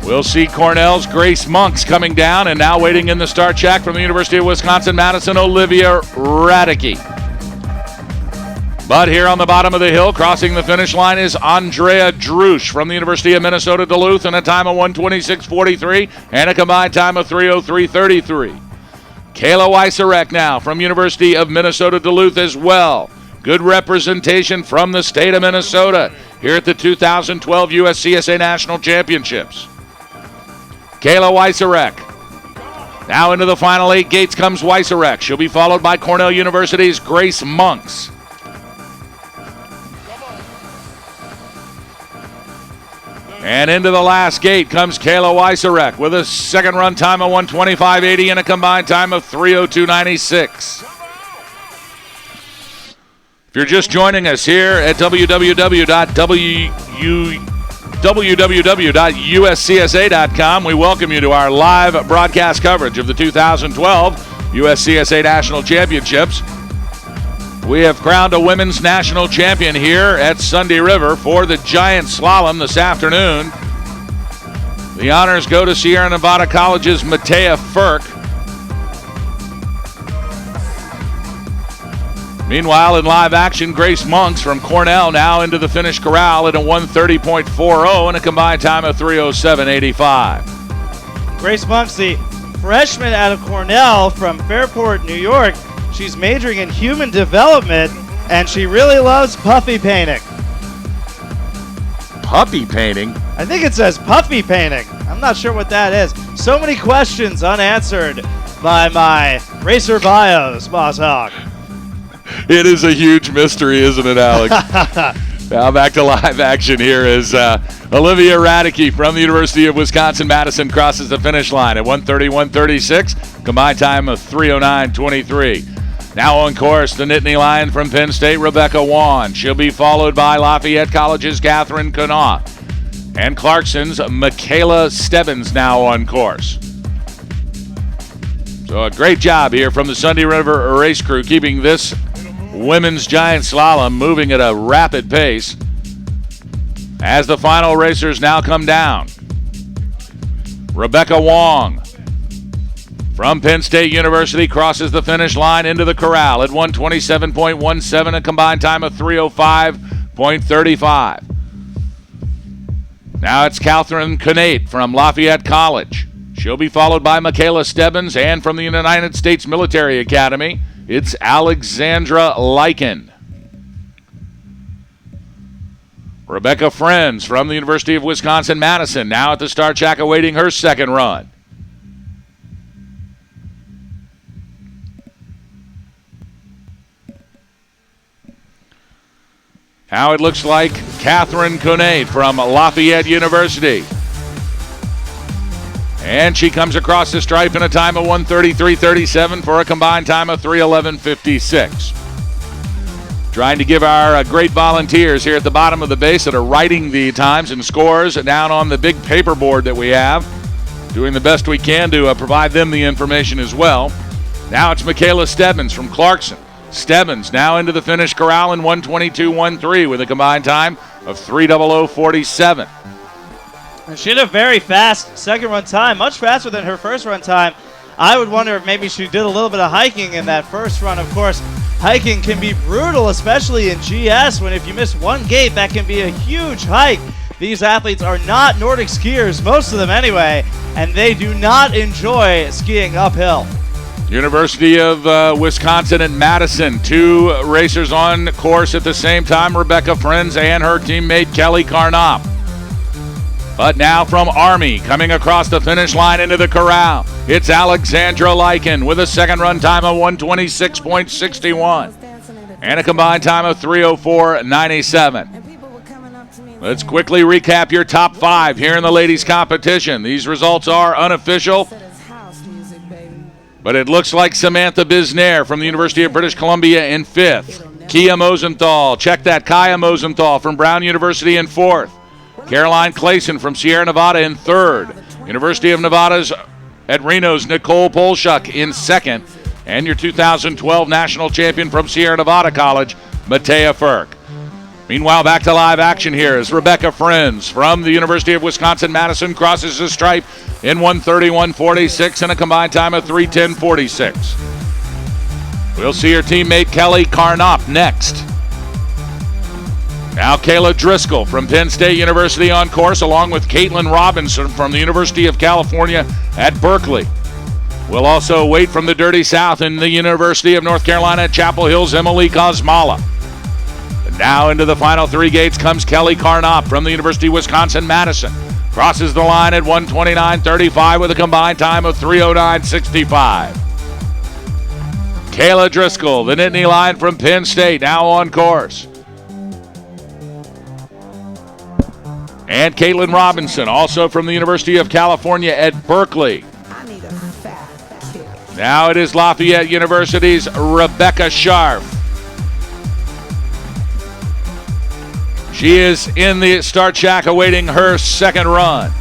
We'll see Cornell's Grace Monks coming down, and now waiting in the start shack from the University of Wisconsin-Madison, Olivia Radicke. But here on the bottom of the hill, crossing the finish line, is Andrea Drush from the University of Minnesota Duluth in a time of 1:26.43 and a combined time of 3:03.33. Kayla Weiserek now from University of Minnesota Duluth as well. Good representation from the state of Minnesota here at the 2012 USCSA National Championships. Kayla Weiserek. Now into the final 8 gates comes Weiserek. She'll be followed by Cornell University's Grace Monks. And into the last gate comes Kayla Weiserek with a second run time of 1:25.80 and a combined time of 3:02.96. If you're just joining us here at www.uscsa.com, we welcome you to our live broadcast coverage of the 2012 USCSA National Championships. We have crowned a women's national champion here at Sunday River for the giant slalom this afternoon. The honors go to Sierra Nevada College's Matea Firk. Meanwhile, in live action, Grace Monks from Cornell now into the finish corral at a 1:30.40 and a combined time of 3:07.85. Grace Monks, the freshman out of Cornell from Fairport, New York. She's majoring in human development, and she really loves puffy painting. Puppy painting? I think it says puffy painting. I'm not sure what that is. So many questions unanswered by my racer bios, Boss Hog. It is a huge mystery, isn't it, Alex? Now back to live action here as Olivia Radicke from the University of Wisconsin-Madison crosses the finish line at 1:31.36, combined time of 3:09.23. Now on course, the Nittany Lion from Penn State, Rebecca Wan. She'll be followed by Lafayette College's Catherine Connaught. And Clarkson's Michaela Stebbins now on course. So a great job here from the Sunday River race crew keeping this women's giant slalom moving at a rapid pace as the final racers now come down. Rebecca Wong from Penn State University crosses the finish line into the corral at 1:27.17, a combined time of 3:05.35. Now it's Catherine Connate from Lafayette College. She'll be followed by Michaela Stebbins, and from the United States Military Academy, it's Alexandra Lyken. Rebecca Friends from the University of Wisconsin-Madison now at the start shack awaiting her second run. Now it looks like Catherine Connate from Lafayette University. And she comes across the stripe in a time of 1:33.37 for a combined time of 3:11.56. Trying to give our great volunteers here at the bottom of the base that are writing the times and scores down on the big paper board that we have. Doing the best we can to provide them the information as well. Now it's Michaela Stebbins from Clarkson. Stebbins now into the finish corral in 1:22.13 with a combined time of 3:00.47. And she had a very fast second run time, much faster than her first run time. I would wonder if maybe she did a little bit of hiking in that first run. Of course, hiking can be brutal, especially in GS, when if you miss one gate, that can be a huge hike. These athletes are not Nordic skiers, most of them anyway, and they do not enjoy skiing uphill. University of Wisconsin at Madison, two racers on course at the same time, Rebecca Friends and her teammate Kelly Carnop. But now from Army, coming across the finish line into the corral, it's Alexandra Lyken with a second run time of 1:26.61 and a combined time of 3:04.97. Let's quickly recap your top five here in the ladies' competition. These results are unofficial, but it looks like Samantha Bisnair from the University of British Columbia in fifth. Kaya Mosenthal from Brown University in fourth. Caroline Clayson from Sierra Nevada in third. University of Nevada's at Reno's Nicole Polshuk in second. And your 2012 national champion from Sierra Nevada College, Matea Firk. Meanwhile, back to live action here as Rebecca Friends from the University of Wisconsin-Madison crosses the stripe in 1:31.46 and a combined time of 3:10.46. We'll see her teammate Kelly Carnop next. Now Kayla Driscoll from Penn State University on course, along with Caitlin Robinson from the University of California at Berkeley. We'll also wait from the Dirty South in the University of North Carolina at Chapel Hill's Emily Kosmala. And now into the final three gates comes Kelly Carnop from the University of Wisconsin-Madison. Crosses the line at 1:29.35 with a combined time of 3:09.65. Kayla Driscoll, the Nittany Lion from Penn State, now on course. And Caitlin Robinson, also from the University of California at Berkeley. Now it is Lafayette University's Rebecca Scharf. She is in the start shack awaiting her second run.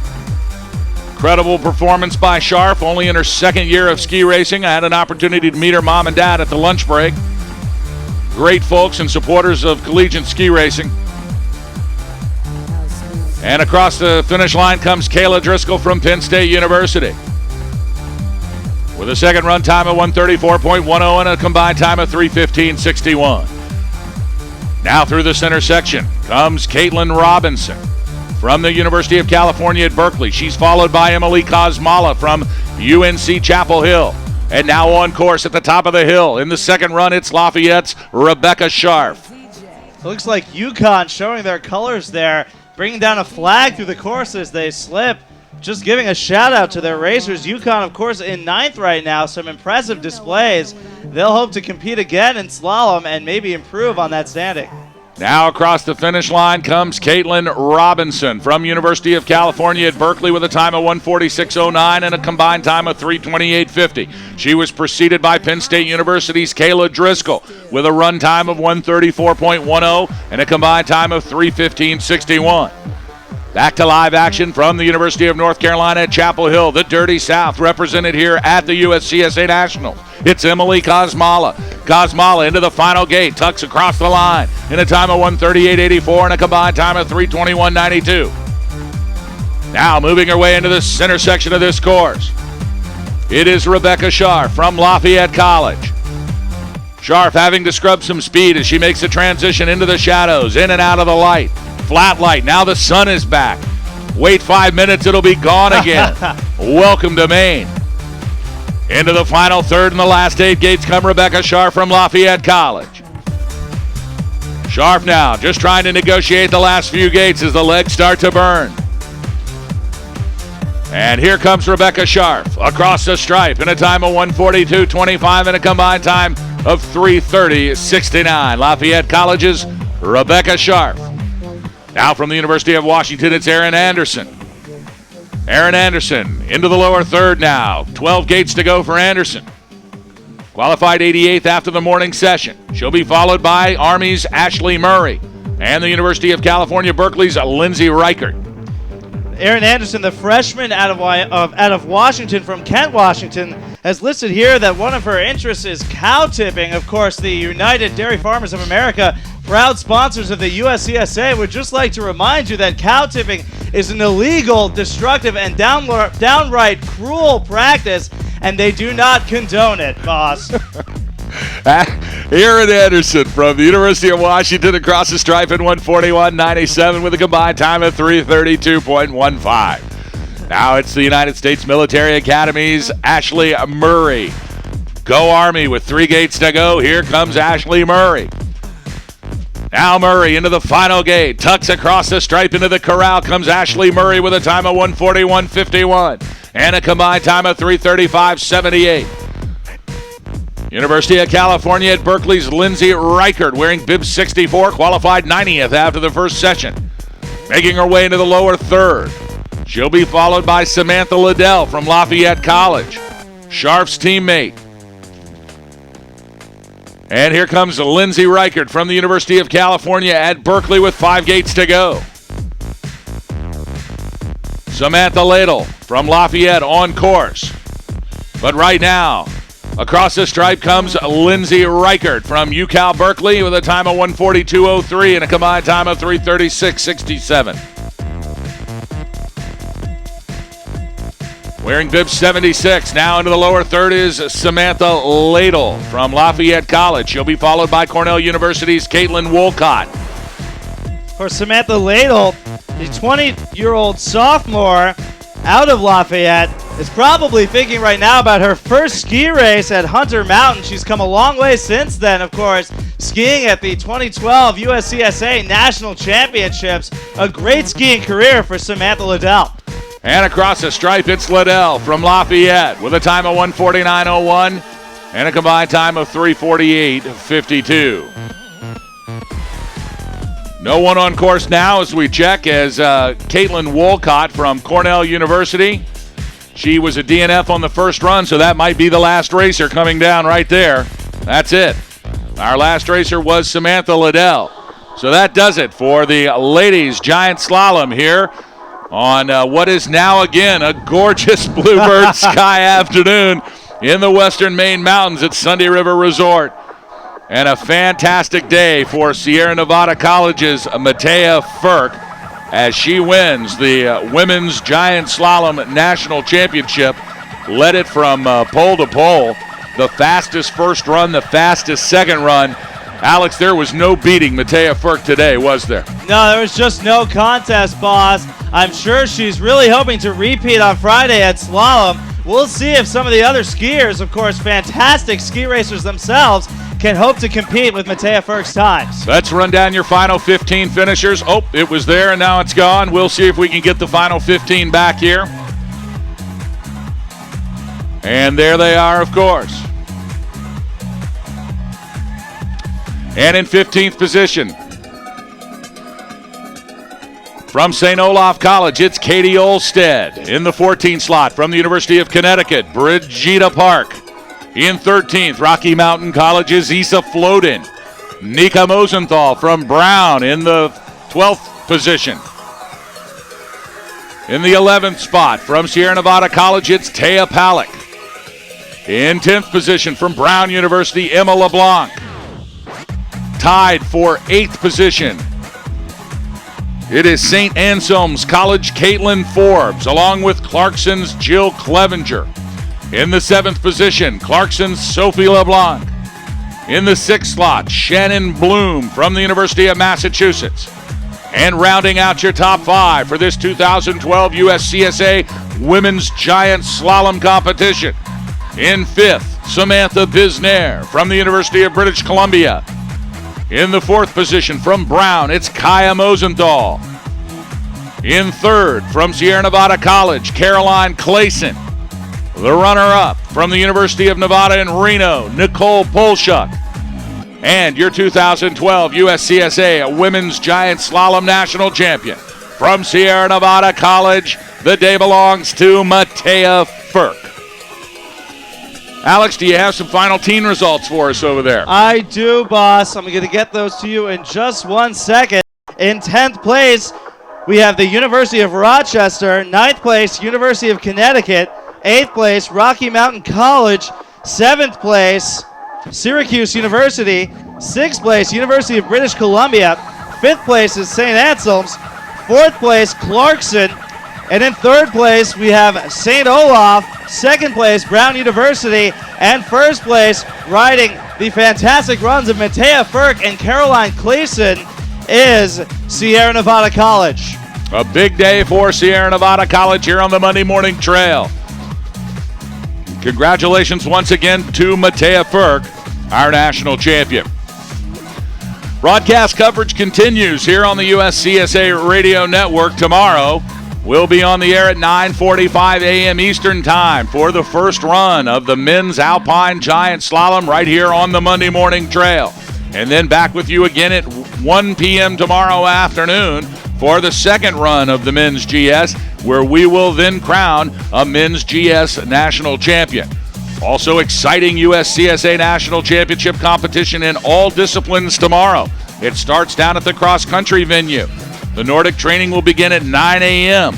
Incredible performance by Scharf, only in her second year of ski racing. I had an opportunity to meet her mom and dad at the lunch break. Great folks and supporters of collegiate ski racing. And across the finish line comes Kayla Driscoll from Penn State University with a second run time of 1:34.10 and a combined time of 3:15.61. Now through the center section comes Caitlin Robinson from the University of California at Berkeley. She's followed by Emily Kosmala from UNC Chapel Hill. And now on course at the top of the hill. In the second run, it's Lafayette's Rebecca Scharf. Looks like UConn showing their colors there, bringing down a flag through the course as they slip. Just giving a shout out to their racers. UConn, of course, in ninth right now. Some impressive displays. They'll hope to compete again in slalom and maybe improve on that standing. Now across the finish line comes Caitlin Robinson from University of California at Berkeley with a time of 1:46.09 and a combined time of 3:28.50. She was preceded by Penn State University's Kayla Driscoll with a run time of 1:34.10 and a combined time of 3:15.61. Back to live action from the University of North Carolina at Chapel Hill, the Dirty South, represented here at the USCSA Nationals. It's Emily Kosmala. Kosmala into the final gate, tucks across the line in a time of 1:38.84 and a combined time of 3:21.92. Now moving her way into the center section of this course. It is Rebecca Scharf from Lafayette College. Scharf having to scrub some speed as she makes the transition into the shadows, in and out of the light. Flat light, now the sun is back. Wait 5 minutes, it'll be gone again. Welcome to Maine. Into the final third and the last 8 gates come Rebecca Scharf from Lafayette College. Scharf now just trying to negotiate the last few gates as the legs start to burn. And here comes Rebecca Scharf across the stripe in a time of 1:42.25 and a combined time of 3:30.69. Lafayette College's Rebecca Scharf. Now from the University of Washington, it's Erin Anderson. Erin Anderson into the lower third now. 12 gates to go for Anderson. Qualified 88th after the morning session. She'll be followed by Army's Ashley Murray and the University of California, Berkeley's Lindsay Reichert. Erin Anderson, the freshman out of Washington from Kent, Washington, has listed here that one of her interests is cow tipping. Of course, the United Dairy Farmers of America, proud sponsors of the USCSA, would just like to remind you that cow tipping is an illegal, destructive, and downright cruel practice, and they do not condone it, boss. Erin Anderson from the University of Washington across the stripe in 1:41.97 with a combined time of 3:32.15. Now it's the United States Military Academy's Ashley Murray. Go Army with 3 gates to go. Here comes Ashley Murray. Now Murray into the final gate. Tucks across the stripe into the corral. Comes Ashley Murray with a time of 1:41.51 and a combined time of 3:35.78. University of California at Berkeley's Lindsay Reichert wearing bib 64, qualified 90th after the first session. Making her way into the lower third. She'll be followed by Samantha Liddell from Lafayette College, Scharf's teammate. And here comes Lindsay Reichert from the University of California at Berkeley with 5 gates to go. Samantha Liddell from Lafayette on course. But right now, across the stripe comes Lindsay Reichert from UCal Berkeley with a time of 1:42.03 and a combined time of 3:36.67. Wearing bib 76, now into the lower third is Samantha Ladle from Lafayette College. She'll be followed by Cornell University's Caitlin Wolcott. For Samantha Ladle, the 20-year-old sophomore out of Lafayette, is probably thinking right now about her first ski race at Hunter Mountain. She's come a long way since then, of course, skiing at the 2012 USCSA National Championships. A great skiing career for Samantha Liddell. And across the stripe, it's Liddell from Lafayette with a time of 1:49.01 and a combined time of 3:48.52. No one on course now as we check as Caitlin Wolcott from Cornell University. She was a DNF on the first run, so that might be the last racer coming down right there. That's it. Our last racer was Samantha Liddell. So that does it for the ladies' giant slalom here on what is now again a gorgeous bluebird sky afternoon in the western Maine mountains at Sunday River Resort. And a fantastic day for Sierra Nevada College's Matea Firk as she wins the Women's Giant Slalom National Championship. Led it from pole to pole. The fastest first run, the fastest second run. Alex, there was no beating Matea Firk today, was there? No, there was just no contest, boss. I'm sure she's really hoping to repeat on Friday at slalom. We'll see if some of the other skiers, of course, fantastic ski racers themselves, can hope to compete with Matea Firk's times. Let's run down your final 15 finishers. Oh, it was there and now it's gone. We'll see if we can get the final 15 back here. And there they are, of course. And in 15th position, from St. Olaf College, it's Katie Olstead. In the 14th slot, from the University of Connecticut, Brigida Park. In 13th, Rocky Mountain College's Isa Floden. Nika Mosenthal from Brown in the 12th position. In the 11th spot from Sierra Nevada College, it's Taya Palick. In 10th position from Brown University, Emma LeBlanc. Tied for 8th position, it is St. Anselm's College Caitlin Forbes, along with Clarkson's Jill Clevenger. In the 7th position, Clarkson's Sophie LeBlanc. In the 6th slot, Shannon Bloom from the University of Massachusetts. And rounding out your top 5 for this 2012 USCSA Women's Giant Slalom Competition. In 5th, Samantha Bisnair from the University of British Columbia. In the 4th position from Brown, it's Kaya Mosenthal. In 3rd from Sierra Nevada College, Caroline Clayson. The runner-up from the University of Nevada in Reno, Nicole Polshuk. And your 2012 USCSA Women's Giant Slalom National Champion from Sierra Nevada College, the day belongs to Matea Furk. Alex, do you have some final team results for us over there? I do, boss. I'm going to get those to you in just 1 second. In 10th place, we have the University of Rochester. 9th place, University of Connecticut. 8th place, Rocky Mountain College. 7th place, Syracuse University. 6th place, University of British Columbia. 5th place is St. Anselm's. 4th place, Clarkson. And in 3rd place, we have St. Olaf. 2nd place, Brown University. And 1st place, riding the fantastic runs of Matea Furk and Caroline Clayson, is Sierra Nevada College. A big day for Sierra Nevada College here on the Monday Morning Trail. Congratulations once again to Matea Furk, our national champion. Broadcast coverage continues here on the USCSA Radio Network. Tomorrow, we'll be on the air at 9:45 a.m. Eastern Time for the first run of the men's Alpine Giant Slalom right here on the Monday Morning Trail. And then back with you again at 1 p.m. tomorrow afternoon for the second run of the men's GS, where we will then crown a men's GS national champion. Also exciting USCSA National Championship competition in all disciplines tomorrow. It starts down at the cross-country venue. The Nordic training will begin at 9 a.m.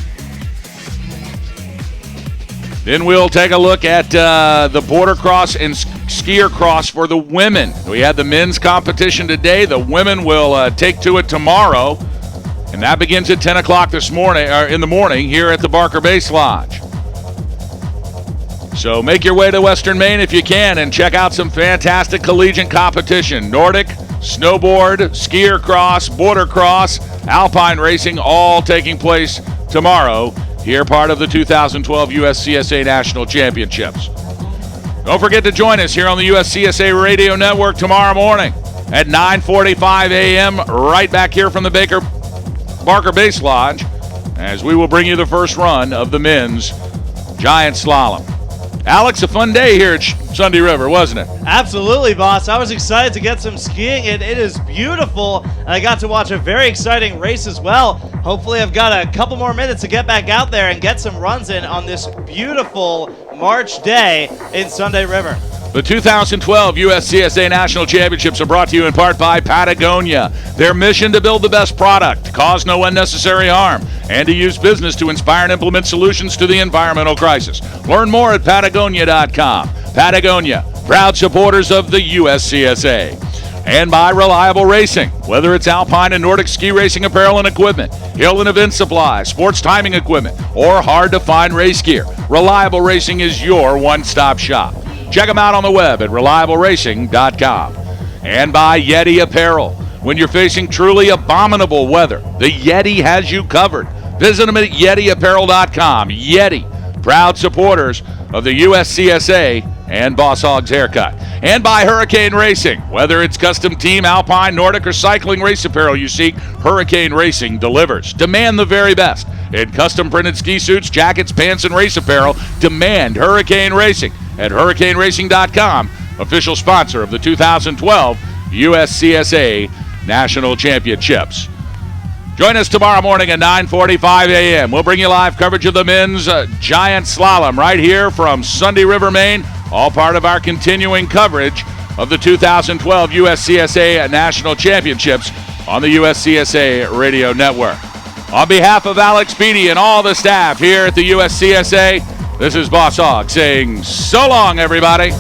Then we'll take a look at the border cross and skier cross for the women. We had the men's competition today. The women will take to it tomorrow, and that begins at 10 o'clock this morning, or in the morning, here at the Barker Base Lodge. So make your way to Western Maine if you can and check out some fantastic collegiate competition. Nordic, snowboard, skier cross, border cross, alpine racing, all taking place tomorrow here, part of the 2012 USCSA National Championships. Don't forget to join us here on the USCSA Radio Network tomorrow morning at 9:45 a.m. right back here from the Barker Base Lodge, as we will bring you the first run of the men's Giant Slalom. Alex, a fun day here at Sunday River, wasn't it? Absolutely, boss. I was excited to get some skiing, and it is beautiful. And I got to watch a very exciting race as well. Hopefully, I've got a couple more minutes to get back out there and get some runs in on this beautiful March day in Sunday River. The 2012 USCSA National Championships are brought to you in part by Patagonia. Their mission to build the best product, cause no unnecessary harm, and to use business to inspire and implement solutions to the environmental crisis. Learn more at Patagonia.com. Patagonia, proud supporters of the USCSA. And by Reliable Racing. Whether it's Alpine and Nordic ski racing apparel and equipment, hill and event supplies, sports timing equipment, or hard-to-find race gear, Reliable Racing is your one-stop shop. Check them out on the web at ReliableRacing.com. And by Yeti Apparel. When you're facing truly abominable weather, the Yeti has you covered. Visit them at YetiApparel.com. Yeti, proud supporters of the USCSA and Boss Hogg's Haircut. And by Hurricane Racing. Whether it's custom team, Alpine, Nordic, or cycling race apparel you seek, Hurricane Racing delivers. Demand the very best. In custom printed ski suits, jackets, pants, and race apparel, demand Hurricane Racing at hurricaneracing.com, official sponsor of the 2012 USCSA National Championships. Join us tomorrow morning at 9:45 a.m. We'll bring you live coverage of the men's Giant Slalom right here from Sunday River, Maine, all part of our continuing coverage of the 2012 USCSA National Championships on the USCSA Radio Network. On behalf of Alex Beatty and all the staff here at the USCSA, this is Boss Hog saying so long, everybody.